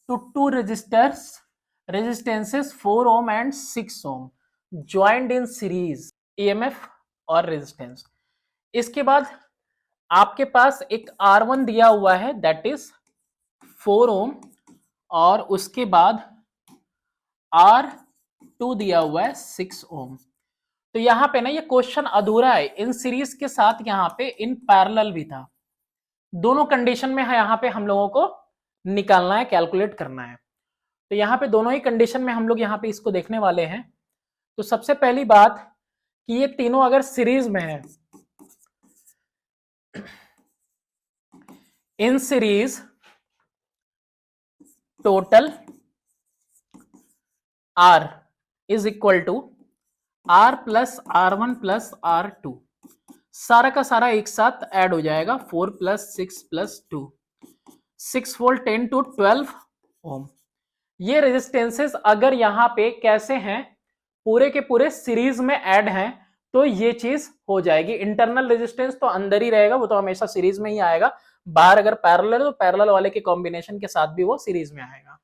to 2 resistors, resistances 4 ohm and 6 ohm joined in series, EMF और रेजिस्टेंस। इसके बाद आपके पास एक R1 दिया हुआ है दैट इज 4 ओम, और उसके बाद R2 दिया हुआ है 6 ओम। तो यहां पे ना ये क्वेश्चन अधूरा है, इन सीरीज के साथ यहाँ पे इन पैरेलल भी था, दोनों कंडीशन में है, यहाँ पे हम लोगों को निकालना है, कैलकुलेट करना है। तो यहाँ पे दोनों ही कंडीशन में हम लोग यहाँ पे इसको देखने वाले हैं। तो सबसे पहली बात कि ये तीनों अगर सीरीज में है, in series total R is equal to R plus R1 plus R2, सारा का सारा एक साथ ऐड हो जाएगा, 4 प्लस 6 प्लस 2, 6 वोल्ट 10 टू 12 ओम। ये रेजिस्टेंसेस अगर यहाँ पे कैसे हैं, पूरे के पूरे सीरीज में ऐड हैं, तो ये चीज हो जाएगी। इंटरनल रेजिस्टेंस तो अंदर ही रहेगा, वो तो हमेशा सीरीज में ही आएगा, बाहर अगर पैरेलल है तो पैरेलल वाले के कॉम्बिनेशन के साथ भी वो सीरीज में आएगा।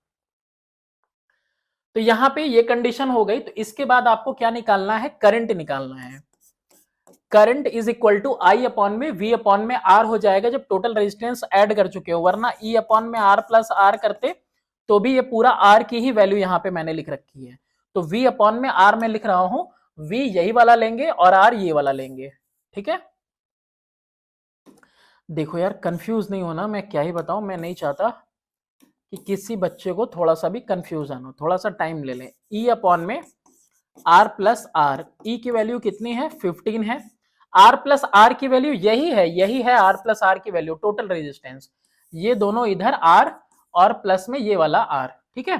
तो यहां पे ये कंडीशन हो गई। तो इसके बाद आपको क्या निकालना है, करंट निकालना है। Current is equal to I upon में वी अपॉन में आर हो जाएगा, जब टोटल रेजिस्टेंस ऐड कर चुके हो, वरना ई अपॉन में आर प्लस आर करते तो भी ये पूरा आर की ही वैल्यू यहां पे मैंने लिख रखी है। तो वी अपॉन में आर में लिख रहा हूं, वी यही वाला लेंगे और आर ये वाला लेंगे, ठीक है। देखो यार कंफ्यूज नहीं होना, मैं क्या ही बताऊं, मैं नहीं चाहता कि किसी बच्चे को थोड़ा सा भी कंफ्यूजन हो, थोड़ा सा टाइम ले लें। ई अपॉन में आर प्लस आर, ई की वैल्यू कितनी है 15 है, आर प्लस आर की वैल्यू यही है आर प्लस आर की वैल्यू, टोटल रेजिस्टेंस, ये दोनों इधर आर और प्लस में ये वाला आर, ठीक है।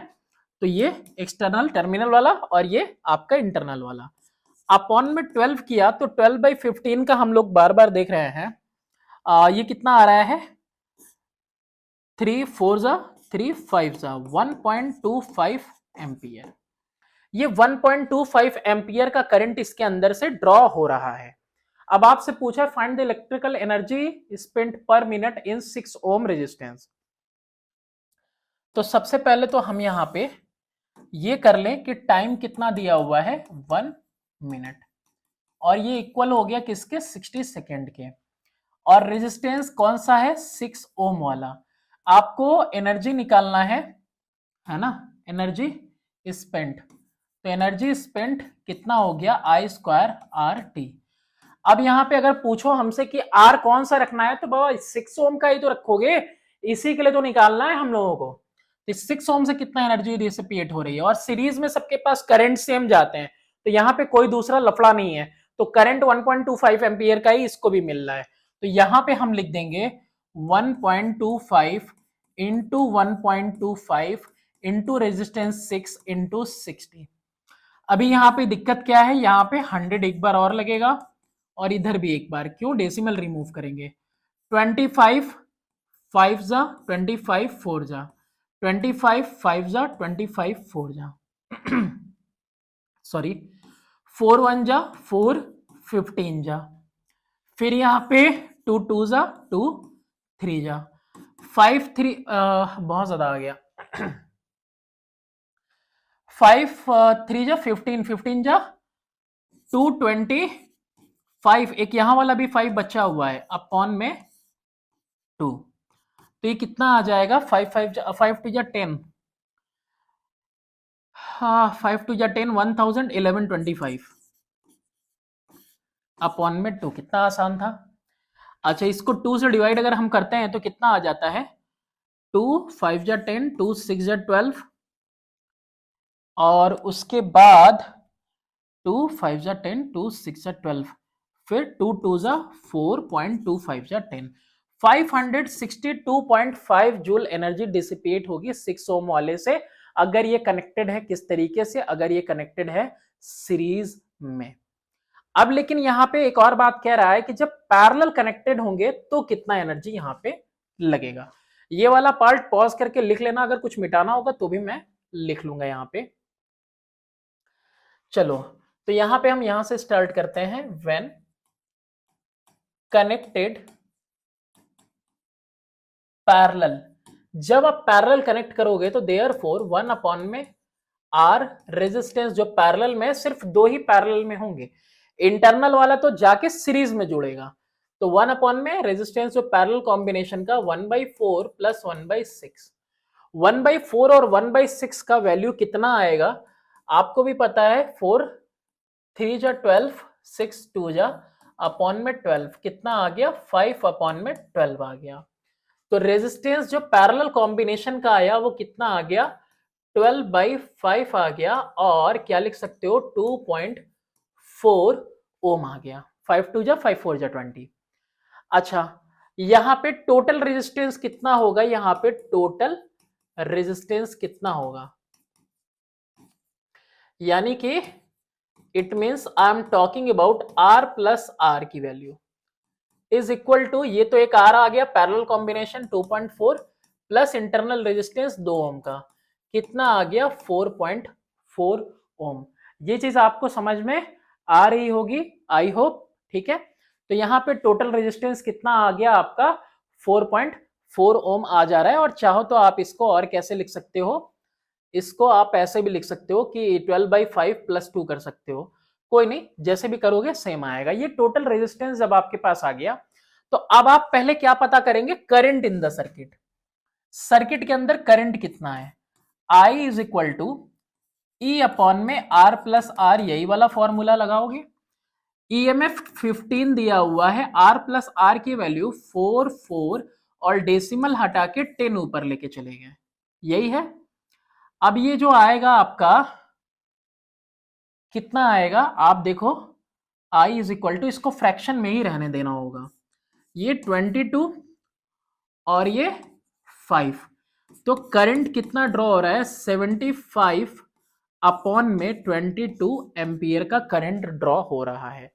तो ये एक्सटर्नल टर्मिनल वाला और ये आपका इंटरनल वाला, अपॉन में 12 किया तो 12/15 का हम लोग बार बार देख रहे हैं, ये कितना आ रहा है 3 4 3 5 1.25 एम्पियर। ये 1.25 एम्पियर का करंट इसके अंदर से ड्रॉ हो रहा है। अब आपसे पूछा है find the electrical energy spent पर मिनट इन 6 ओम रेजिस्टेंस। तो सबसे पहले तो हम यहां पे ये कर लें कि टाइम कितना दिया हुआ है 1 मिनट, और ये इक्वल हो गया किसके 60 सेकेंड के, और रेजिस्टेंस कौन सा है 6 ओम वाला। आपको एनर्जी निकालना है ना, एनर्जी स्पेंट। तो एनर्जी स्पेंट कितना हो गया आई स्क्वायर आर टी। अब यहां पे अगर पूछो हमसे कि आर कौन सा रखना है, तो बाबा 6 ओम का ही तो रखोगे, इसी के लिए तो निकालना है हम लोगों को। तो 6 ओम से कितना एनर्जी डिसिपेट हो रही है, और सीरीज में सबके पास करंट सेम जाते हैं, तो यहाँ पे कोई दूसरा लफड़ा नहीं है, तो करंट 1.25 एम्पियर का ही इसको भी मिल रहा है। तो यहाँ पे हम लिख देंगे 1.25 इंटू 1.25 इंटू रेजिस्टेंस 6 इंटू 60। अभी यहाँ पे दिक्कत क्या है, यहाँ पे 100 एक बार और लगेगा, और इधर भी एक बार, क्यों डेसिमल रिमूव करेंगे। 25 5 जा 25 4 जा 25 5 जा 25 4 जा सॉरी 4 1 जा 4 15 जा, फिर यहाँ पे 2 2 जा 2 3 जा 5 3 बहुत ज्यादा आ गया 5 3 जा 15 15 जा 225, एक यहां वाला भी 5 बचा हुआ है अपॉन में 2, तो ये कितना आ जाएगा 5 5 5 2 जा 10, हाँ 5 2 जा 10 1000 1125। अपॉन में 2, कितना आसान था। अच्छा, इसको 2 से डिवाइड अगर हम करते हैं तो कितना आ जाता है, 2 5 जा 10, 2 6 जा 12, और उसके बाद 2 5 जा 10, 2 6 जा 12, फिर 2 2 जा 4.25 जा 10, 562.5 जूल एनर्जी डिसिपेट होगी 6 ओम वाले से, अगर ये कनेक्टेड है किस तरीके से, अगर ये कनेक्टेड है सीरीज में। अब लेकिन यहां पे एक और बात कह रहा है कि जब पैरेलल कनेक्टेड होंगे तो कितना एनर्जी यहां पे लगेगा। ये वाला पार्ट पॉज करके लिख लेना, अगर कुछ मिटाना होगा तो भी मैं लिख लूंगा यहां पे। चलो, तो यहां पे हम यहां से स्टार्ट करते हैं। व्हेन कनेक्टेड पैरेलल, जब आप पैरेलल कनेक्ट करोगे तो देयरफॉर 1 अपॉन में आर रेजिस्टेंस, जो पैरेलल में सिर्फ 2 ही पैरेलल में होंगे, इंटरनल वाला तो जाके सीरीज में जुड़ेगा, तो 1 अपॉन में रेजिस्टेंस जो पैरेलल कॉम्बिनेशन का 1/4 प्लस 1/6, 1/4 और 1/6 का वैल्यू कितना आएगा आपको भी पता है, 4 3 जा 12, 6 2 जा अपॉन में 12, कितना आ गया 5 अपॉन में 12 आ गया। तो रेजिस्टेंस जो पैरेलल कॉम्बिनेशन का आया वो कितना आ गया, 12/5 आ गया, और क्या लिख सकते हो 2.4 ओम आ गया। 5 2 जा 5 4 जा 20। अच्छा, यहां पे टोटल रेजिस्टेंस कितना होगा, यहां पे टोटल रेजिस्टेंस कितना होगा, यानी कि it means I am talking about R plus R की वैल्यू इज इक्वल टू, ये तो एक आर आ गया parallel combination 2.4 plus internal resistance 2 ohm का, कितना आ गया 4.4 ओम। ये चीज आपको समझ में आ रही होगी आई होप, ठीक है। तो यहाँ पे टोटल रेजिस्टेंस कितना आ गया आपका 4.4 ओम आ जा रहा है, और चाहो तो आप इसको और कैसे लिख सकते हो, इसको आप ऐसे भी लिख सकते हो कि 12/5 प्लस 2 कर सकते हो, कोई नहीं, जैसे भी करोगे सेम आएगा। ये टोटल रेजिस्टेंस जब आपके पास आ गया, तो अब आप पहले क्या पता करेंगे, current in the circuit, circuit के अंदर करंट कितना है, I is equal to E upon में आर प्लस आर, यही वाला फॉर्मूला लगाओगे। ईएमएफ 15 दिया हुआ है, आर प्लस आर की वैल्यू 4 और डेसिमल हटा के 10 ऊपर लेके चले गए, यही है। अब ये जो आएगा आपका कितना आएगा, आप देखो I इज इक्वल टू, इसको फ्रैक्शन में ही रहने देना होगा, ये 22 और ये 5, तो करंट कितना ड्रॉ हो रहा है 75 अपॉन में 22 एम्पियर का करंट ड्रॉ हो रहा है।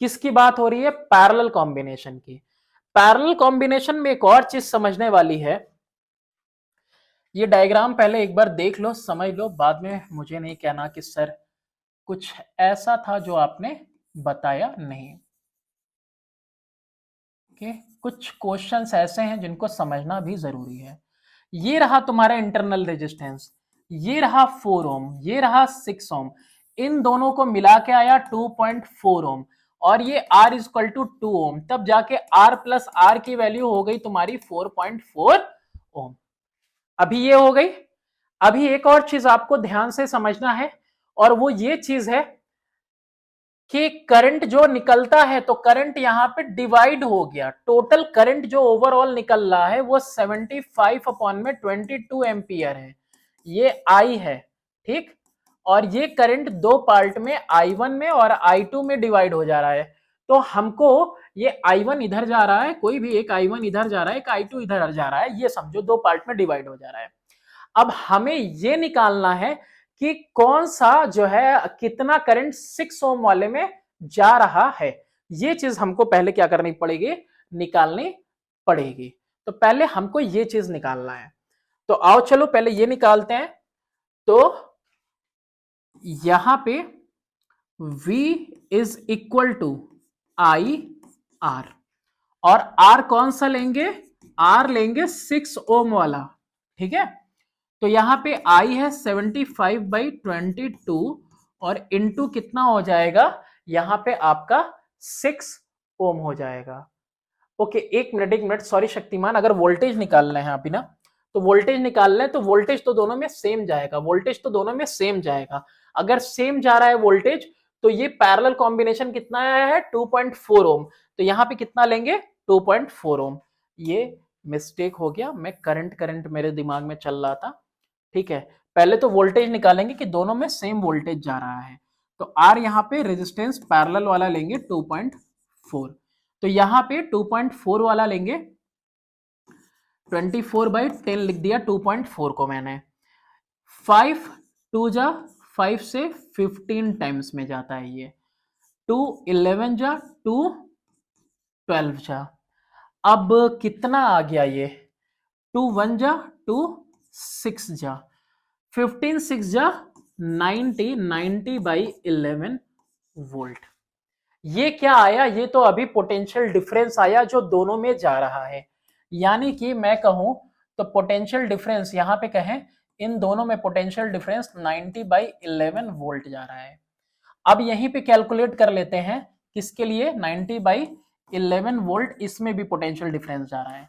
किसकी बात हो रही है, पैरेलल कॉम्बिनेशन की। पैरेलल कॉम्बिनेशन में एक और चीज समझने वाली है, ये डायग्राम पहले एक बार देख लो समझ लो, बाद में मुझे नहीं कहना कि सर कुछ ऐसा था जो आपने बताया नहीं। ओके, कुछ क्वेश्चंस ऐसे हैं जिनको समझना भी जरूरी है। ये रहा तुम्हारा इंटरनल रेजिस्टेंस, ये रहा 4 ओम, ये रहा 6 ओम, इन दोनों को मिला के आया 2.4 ओम, और ये R इज इक्वल टू 2 ओम, तब जाके R प्लस R की वैल्यू हो गई तुम्हारी 4.4 ओम। अभी ये हो गई। अभी एक और चीज आपको ध्यान से समझना है, और वो ये चीज है कि करंट जो निकलता है, तो करंट यहां पे डिवाइड हो गया, टोटल करंट जो ओवरऑल निकल रहा है वो 75 अपॉन में 22 एम्पियर है, ये आई है, ठीक। और ये करंट दो पार्ट में I1 में और I2 में डिवाइड हो जा रहा है, तो हमको ये I1 इधर जा रहा है, कोई भी एक I1 इधर जा रहा है, एक I2 इधर जा रहा है, ये समझो दो पार्ट में डिवाइड हो जा रहा है। अब हमें ये निकालना है कि कौन सा जो है कितना करंट 6 ओम वाले में जा रहा है, ये चीज हमको पहले क्या करनी पड़ेगी, निकालनी पड़ेगी। तो पहले हमको ये चीज निकालना है, तो आओ चलो पहले ये निकालते हैं। तो यहां पे V is equal to I R, और R कौन सा लेंगे, R लेंगे 6 ओम वाला, ठीक है। तो यहां पे I है 75/22 और इनटू कितना हो जाएगा, यहां पे आपका 6 ओम हो जाएगा। ओके, एक मिनट सॉरी शक्तिमान, अगर वोल्टेज निकालना है अभी ना, तो वोल्टेज निकालना है, तो वोल्टेज तो दोनों में सेम जाएगा, वोल्टेज तो दोनों में सेम जाएगा। अगर सेम जा रहा है वोल्टेज, तो ये पैरेलल कॉम्बिनेशन कितना आया है 2.4 ओम, तो यहाँ पे कितना लेंगे 2.4 ओम। ये मिस्टेक हो गया, मैं करंट मेरे दिमाग में चल रहा था। ठीक है, पहले तो वोल्टेज निकालेंगे कि दोनों में सेम वोल्टेज जा रहा है। तो आर यहाँ पे रेजिस्टेंस पैरेलल वाला लेंगे 2.4, तो यहाँ पे 2.4 वाला लेंगे, 24/10 लिख दिया 2.4 को मैंने। 5 2 जा 5 से 15 टाइम्स में जाता है ये, 2 11 जा 2 12 जा। अब कितना आ गया ये, 2 1 जा 2 6 जा 15 6 जा 90/11 वोल्ट। ये क्या आया, ये तो अभी पोटेंशियल डिफरेंस आया जो दोनों में जा रहा है। यानी कि मैं कहूं तो पोटेंशियल डिफरेंस यहां पे कहें, इन दोनों में पोटेंशियल डिफरेंस 90/11 वोल्ट जा रहा है। अब यहीं पे कैलकुलेट कर लेते हैं किसके लिए, 90/11 वोल्ट, इसमें भी पोटेंशियल डिफरेंस जा रहा है।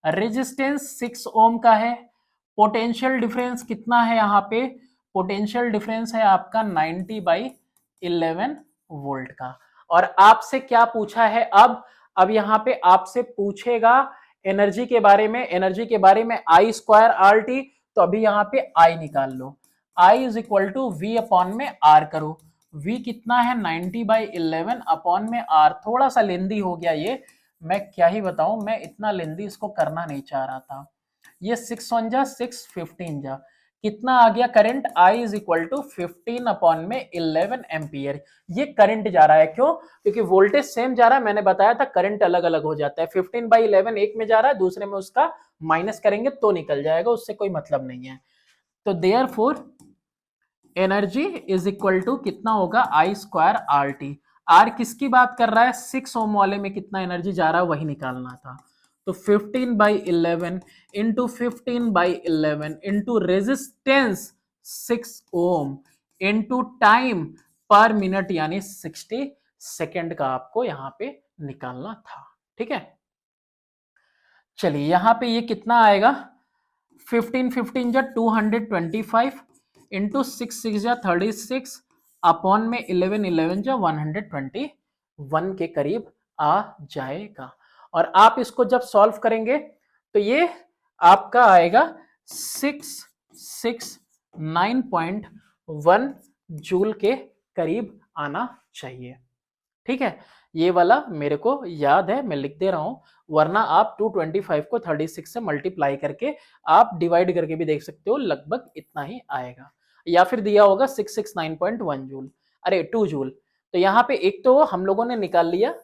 रेजिस्टेंस 6 ओम का है, पोटेंशियल डिफरेंस कितना है यहाँ पे, पोटेंशियल डिफरेंस है आपका 90/11 वोल्ट का। और आपसे क्या पूछा है, अब यहाँ पे आपसे पूछेगा एनर्जी के बारे में, एनर्जी के बारे में आई स्क्वायर आर टी, तो अभी यहाँ पे आई निकाल लो, I is equal to V upon में आर करो। v कितना है 90/11 अपॉन में r, थोड़ा सा लेंदी हो गया ये, मैं क्या ही बताऊं, मैं इतना लेंदी इसको करना नहीं चाह रहा था। ये 6 1 जा 6 15 जा, कितना आ गया current, I is equal to 15 upon में 11 एम्पियर। ये करंट जा रहा है, क्यों, क्योंकि वोल्टेज सेम जा रहा है, मैंने बताया था करंट अलग अलग हो जाता है। 15/11 एक में जा रहा है, दूसरे में उसका माइनस करेंगे तो निकल जाएगा, उससे कोई मतलब नहीं है। तो therefore energy is equal to कितना होगा, I square R T. R किसकी बात कर रहा है, 6 ओम वाले में कितना एनर्जी जा रहा है वही निकालना था। तो 15/11 into 15/11 into resistance 6 ohm into time पर मिनट यानी 60 सेकेंड का आपको यहां पे निकालना था। ठीक है, चलिए यहां पे ये कितना आएगा, 15 15 जा 225 इंटू 6 6 जा 36 अपॉन में 11 11 जा 121 के करीब आ जाएगा। और आप इसको जब सॉल्व करेंगे तो ये आपका आएगा 669.1 जूल के करीब आना चाहिए। ठीक है, ये वाला मेरे को याद है, मैं लिख दे रहा हूं, वरना आप 225 को 36 से मल्टीप्लाई करके आप डिवाइड करके भी देख सकते हो, लगभग इतना ही आएगा। या फिर दिया होगा 669.1 जूल, अरे 2 जूल। तो यहाँ पे एक तो हम लोगों ने निकाल लिया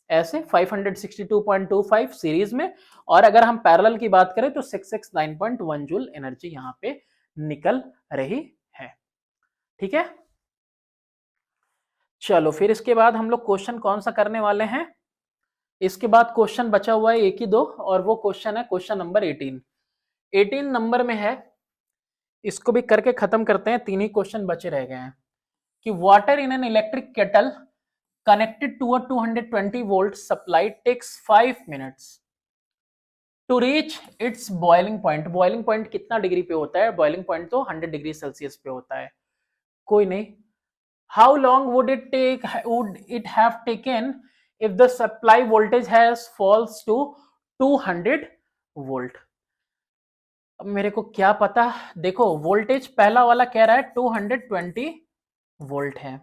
ऐसे 562.25 सीरीज में, और अगर हम पैरेलल की बात करें तो 669.1 जूल एनर्जी यहाँ पे निकल रही है। ठीक है, चलो फिर इसके बाद हम लोग क्वेश्चन कौन सा करने वाले हैं, इसके बाद क्वेश्चन बचा हुआ है एक ही दो, और वो क्वेश्चन है क्वेश्चन नंबर 18 नंबर में है, इसको भी करके खत्म करते हैं, 3 ही क्वेश्चन बचे रह गए हैं। कि water in an electric kettle connected to a 220 volt supply takes 5 minutes to reach its boiling point. Boiling point कितना डिग्री पे होता है, बॉइलिंग पॉइंट तो 100 डिग्री सेल्सियस पे होता है, कोई नहीं। How long would it have taken if the supply voltage has falls to 200 volt. अब मेरे को क्या पता, देखो वोल्टेज पहला वाला कह रहा है 220 वोल्ट है,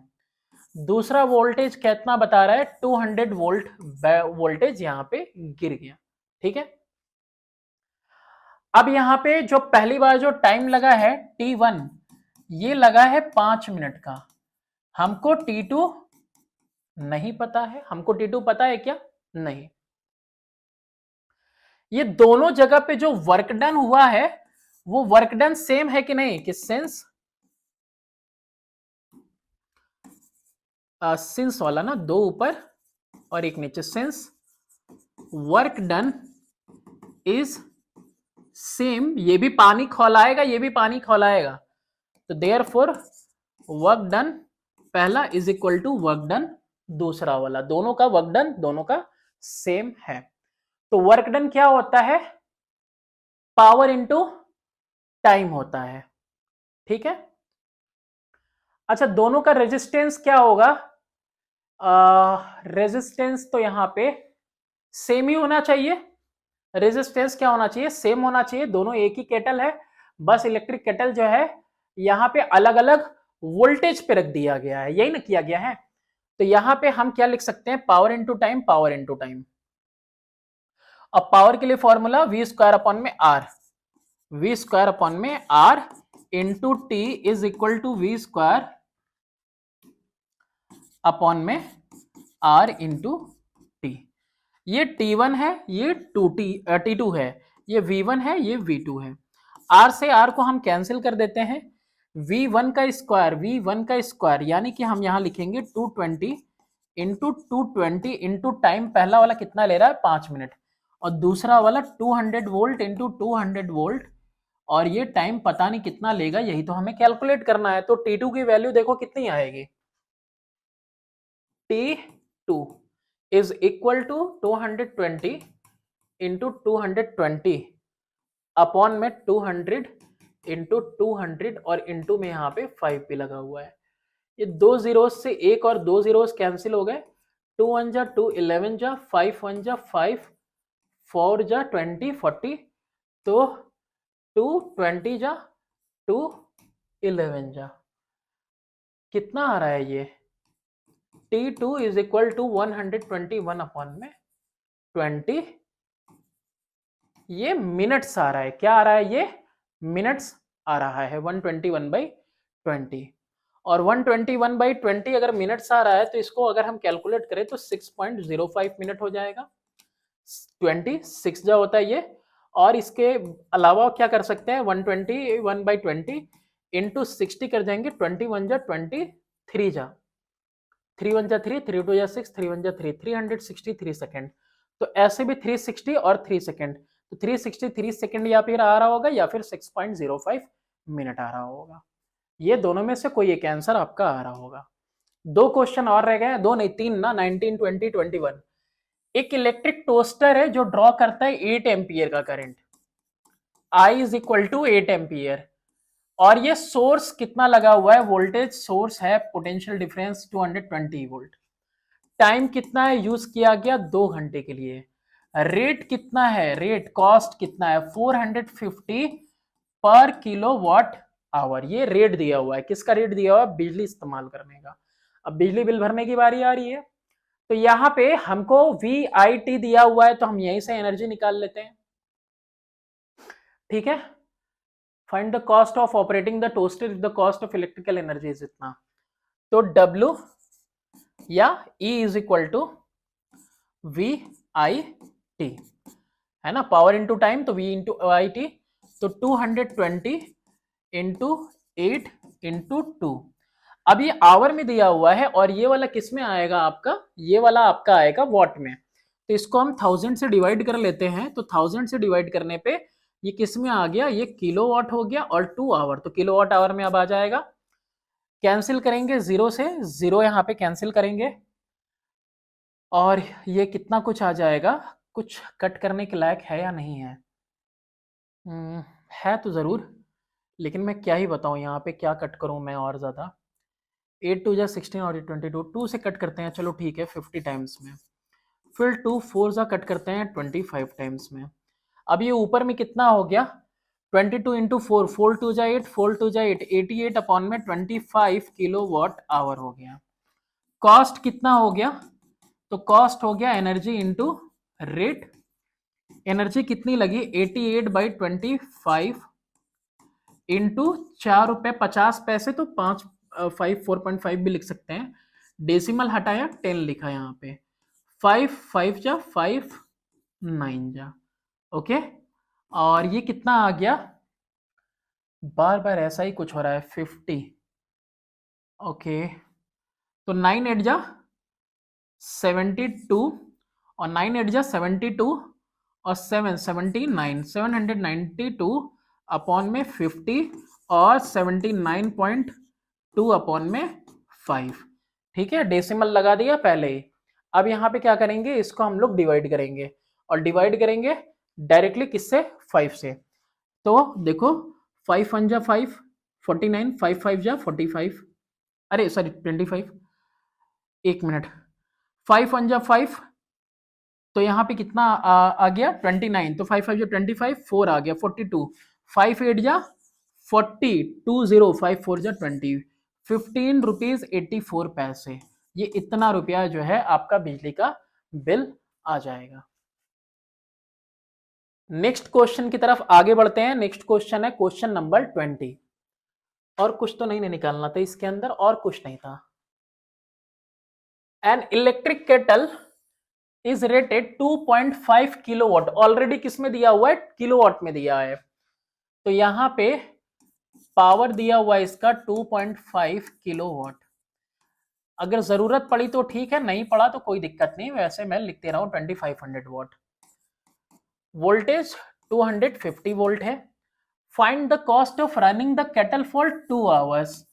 दूसरा वोल्टेज कितना बता रहा है 200 वोल्ट, वोल्टेज यहां पे गिर गया। ठीक है, अब यहां पे जो पहली बार जो टाइम लगा है T1, ये लगा है 5 मिनट का। हमको T2 नहीं पता है, हमको T2 पता है क्या, नहीं। ये दोनों जगह पे जो वर्क डन हुआ है वो वर्क डन सेम है कि नहीं, कि सिंस सिंस वाला ना, दो ऊपर और एक नीचे, since work done is same, ये भी पानी खौलाएगा ये भी पानी खौलाएगा, तो देयरफॉर वर्क डन पहला is equal to work done दूसरा वाला, दोनों का वर्क डन दोनों का सेम है। तो वर्क डन क्या होता है, पावर इंटू टाइम होता है। ठीक है, अच्छा दोनों का रेजिस्टेंस क्या होगा, रेजिस्टेंस तो यहाँ पे सेम ही होना चाहिए। रेजिस्टेंस क्या होना चाहिए, सेम होना चाहिए, दोनों एक ही केटल है, बस इलेक्ट्रिक केटल जो है यहाँ पे अलग अलग वोल्टेज पे रख दिया गया है, यही ना किया गया है। तो यहाँ पे हम क्या लिख सकते हैं, power into time, power into time. अब पावर के लिए फॉर्मूला वी स्क्वायर अपॉन में आर, वी स्क्वायर अपॉन में R into T is equal to V square upon में आर इंटू टी। ये T1 है, ये T2 है, ये V1 है, ये V2 है। R से R को हम कैंसिल कर देते हैं, V1 का स्क्वायर यानी कि हम यहां लिखेंगे 220 इंटू 220 इंटू टाइम। पहला वाला कितना ले रहा है, 5 मिनट, और दूसरा वाला 200 वोल्ट इंटू 200 वोल्ट, और ये टाइम पता नहीं कितना लेगा, यही तो हमें कैलकुलेट करना है। तो T2 की वैल्यू देखो कितनी आएगी, T2 is equal to 220 into 220 upon में 200 into 200 और इंटू में यहाँ पे 5 भी लगा हुआ है। ये दो जीरोस से एक और दो जीरोस कैंसिल हो गए, 2 1 जा 2, 11 जा 5 1 जा 5, 4 जा 20 40, तो 2 20 जा 2 11 जा, कितना आ रहा है ये, T2 is equal to 121 upon में 20, ये मिनट्स आ रहा है, क्या आ रहा है, ये मिनट्स आ रहा है 121/20। और 121/20 अगर मिनट्स आ रहा है तो इसको अगर हम कैलकुलेट करें तो 6.05 मिनट हो जाएगा, 26 जा होता है ये। और इसके अलावा क्या कर सकते हैं, 121/20 इंटू 60 कर जाएंगे, 21 जा 23 जा, 3 1 जा 3, 3 2 जा 6, 3 1 जा 3, 363 सेकेंड। तो ऐसे भी 360 और 3 सेकेंड, तो 363 सेकेंड या फिर आ रहा होगा या फिर 6.05 मिनट आ रहा होगा। ये दोनों में से कोई एक आंसर आपका आ रहा होगा। दो क्वेश्चन और रह गए, दो नहीं तीन ना, 19 20 21। एक इलेक्ट्रिक टोस्टर है जो ड्रॉ करता है 8 एम्पियर का current, I is equal to 8 ampere, और ये सोर्स कितना लगा हुआ है, वोल्टेज सोर्स है, पोटेंशियल डिफरेंस 220 वोल्ट। टाइम कितना है यूज किया गया, 2 घंटे के लिए। रेट कितना है, रेट कॉस्ट कितना है, 450 पर किलोवाट आवर। ये रेट दिया हुआ है, किसका रेट दिया हुआ है, बिजली इस्तेमाल करने का। अब बिजली बिल भरने की बारी आ रही है, तो यहाँ पे हमको VIT दिया हुआ है, तो हम यहीं से एनर्जी निकाल लेते हैं, ठीक है। Find the cost of operating the toaster if the cost of electrical energy is इतना, तो W या E is equal to VIT है ना, पावर इंटू टाइम, तो V इंटू IT, तो 220 इंटू 8 इंटू 2। अब ये आवर में दिया हुआ है, और ये वाला किस में आएगा आपका, ये वाला आपका आएगा वॉट में, तो इसको हम 1000 से डिवाइड कर लेते हैं, तो 1000 से डिवाइड करने पे ये किस में आ गया, ये किलोवाट हो गया, और 2 आवर, तो किलोवाट आवर में अब आ जाएगा। कैंसिल करेंगे जीरो से, जीरो यहाँ पे कैंसिल करेंगे, और ये कितना कुछ आ जाएगा, कुछ कट करने के लायक है या नहीं है, है तो ज़रूर, लेकिन मैं क्या ही बताऊँ यहाँ पे, क्या कट करूँ मैं और ज़्यादा। 8 2 जा 16 और 22, 2 से कट करते हैं, चलो ठीक है 50 टाइम्स में, फिर 2 4 जा कट करते हैं 25 टाइम्स में। अब ये ऊपर में कितना हो गया, 22 इंटू 4, 4 2 जा 8, 4 2 जा 8, 88 अपॉन में 25 किलोवाट आवर हो गया। कॉस्ट कितना हो गया, तो कॉस्ट हो गया एनर्जी इंटू रेट, एनर्जी कितनी लगी, 88/25 इंटू 4 रुपए 50 पैसे, तो 4.5 भी लिख सकते हैं, डेसिमल हटाया 10 लिखा यहाँ पे, 5 5 जा 5 9 जा, ओके। और ये कितना आ गया, बार बार ऐसा ही कुछ हो रहा है, 50, ओके, तो 9 8 जा 72, और 9 8 जा 72, और 7 79 792 अपॉन में 50, और 79.2 अपॉन में 5, ठीक है, डेसिमल लगा दिया पहले ही। अब यहाँ पे क्या करेंगे, इसको हम लोग डिवाइड करेंगे, और डिवाइड करेंगे डायरेक्टली किससे, 5 से। तो देखो 5 1 जा 5 49, 5 5 जा 45, अरे सॉरी 25, एक मिनट, 5 वन जा 5, तो यहाँ पे कितना आ गया 29, तो 5 5 जा 25, 4 आ गया 42, 5 8 जा 40, 20, 5 4 जा 20, 15 रुपीज 84 पैसे। ये इतना रुपया जो है आपका बिजली का बिल आ जाएगा। नेक्स्ट क्वेश्चन की तरफ आगे बढ़ते हैं। नेक्स्ट क्वेश्चन है क्वेश्चन नंबर 20। और कुछ तो नहीं निकालना था इसके अंदर, और कुछ नहीं था। N electric kettle is rated 2.5 kilowatt. Already किस में दिया हुआ है? किलोवाट में दिया है। तो यहां पे पावर दिया हुआ है इसका 2.5 किलोवाट। अगर जरूरत पड़ी तो ठीक है, नहीं पड़ा तो कोई दिक्कत नहीं, वैसे मैं लिखते रहा हूं 2500 वॉट। वोल्टेज 250 वोल्ट है। Find the cost of running the kettle for 2 hours.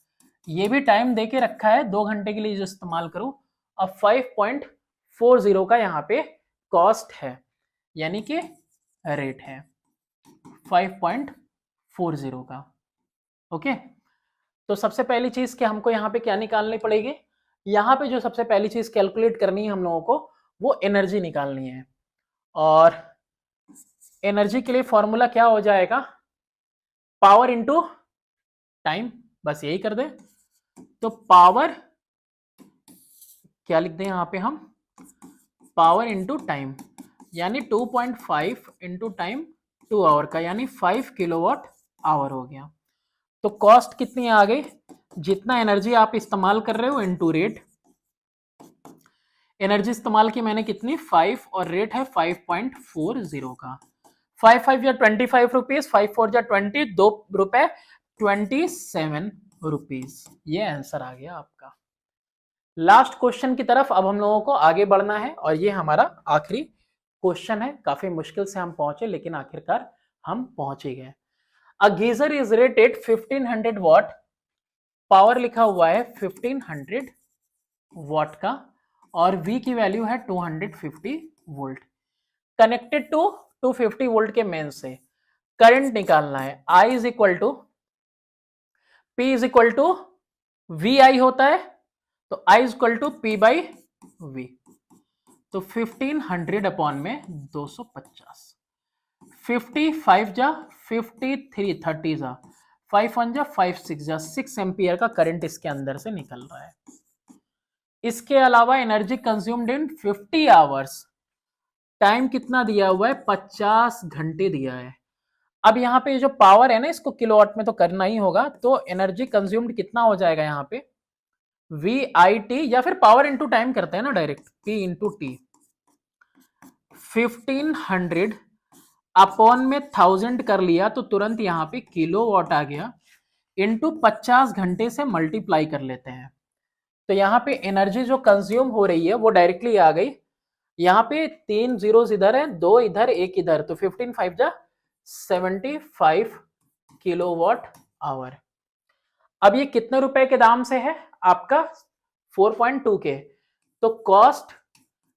ये भी टाइम देके रखा है 2 घंटे के लिए जो इस्तेमाल करो। अब 5.40 का यहाँ पे कॉस्ट है, यानी कि रेट है 5.40 का। ओके, तो सबसे पहली चीज कि हमको यहाँ पे क्या निकालनी पड़ेगी? यहाँ पे जो सबसे पहली चीज कैलकुलेट करनी है हम लोगों को, वो एनर्जी निकालनी है। और एनर्जी के लिए फॉर्मूला क्या हो जाएगा? पावर इंटू टाइम, बस यही कर दे। तो पावर क्या लिख दें यहाँ पे हम? पावर इंटू टाइम, यानी 2.5 इंटू टाइम 2 आवर का, यानी 5 किलोवाट आवर हो गया। तो कॉस्ट कितनी आ गई? जितना एनर्जी आप इस्तेमाल कर रहे हो इंटू रेट। एनर्जी इस्तेमाल की मैंने कितनी? 5, और रेट है 5.40 का। 5 5 या 25 रुपीज, 5 4 या 20, 2 रुपए 27 रुपीज। ये आंसर आ गया आपका। लास्ट क्वेश्चन की तरफ अब हम लोगों को आगे बढ़ना है, और ये हमारा आखिरी क्वेश्चन है। काफी मुश्किल से हम पहुंचे, लेकिन आखिरकार हम पहुंच ही गए। A geyser is rated 1500 watt. Power लिखा हुआ है 1500 वॉट का, और V की वैल्यू है 250 वोल्ट। कनेक्टेड टू 250 वोल्ट के मेन से करंट निकालना है। I is equal to P is equal to VI होता है, तो I is equal to P by V। तो 1500 अपॉन में 250, 55 जा 53, 30 जा 5 1 जा 5 6 जा 6 एम्पियर का करंट इसके अंदर से निकल रहा है। इसके अलावा एनर्जी कंज्यूम्ड इन 50 आवर्स। टाइम कितना दिया हुआ है? 50 घंटे दिया है। अब यहाँ पे जो पावर है ना, इसको किलोवाट में तो करना ही होगा, तो एनर्जी कंज्यूम्ड कितना हो जाएगा यहाँ पे? VIT, या फिर पावर इंटू टाइम करते हैं ना direct, P into T. 1500 upon में 1000 कर लिया तो तुरंत यहाँ पे किलोवाट आ गया, इंटू 50 घंटे से मल्टीप्लाई कर लेते हैं। तो यहाँ पे एनर्जी जो कंज्यूम हो रही है वो डायरेक्टली आ गई। यहाँ पे 3 जीरोस इधर है, 2 इधर 1 इधर, तो 15 5 जा 75 किलोवाट आवर। अब ये कितने रुपए के दाम से है? आपका 4.2 के। तो कॉस्ट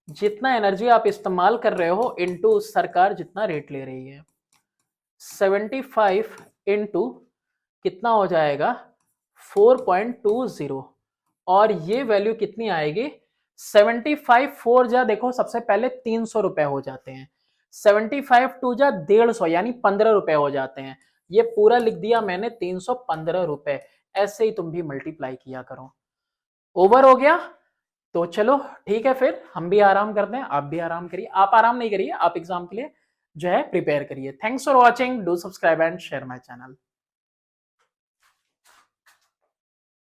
जितना एनर्जी आप इस्तेमाल कर रहे हो इनटू सरकार जितना रेट ले रही है, 75 इंटू कितना हो जाएगा? 4.20, और ये वैल्यू कितनी आएगी? 75 4 जा देखो सबसे पहले 300 रुपए हो जाते हैं, 75 2 जा 150, यानी 15 रुपए हो जाते हैं। ये पूरा लिख दिया मैंने 315 रुपए। ऐसे ही तुम भी मल्टीप्लाई किया करो। ओवर हो गया? तो चलो ठीक है, फिर हम भी आराम करते हैं, आप भी आराम करिए। आप आराम नहीं करिए, आप एग्जाम के लिए जो है प्रिपेयर करिए। Thanks for watching, do subscribe and share my channel.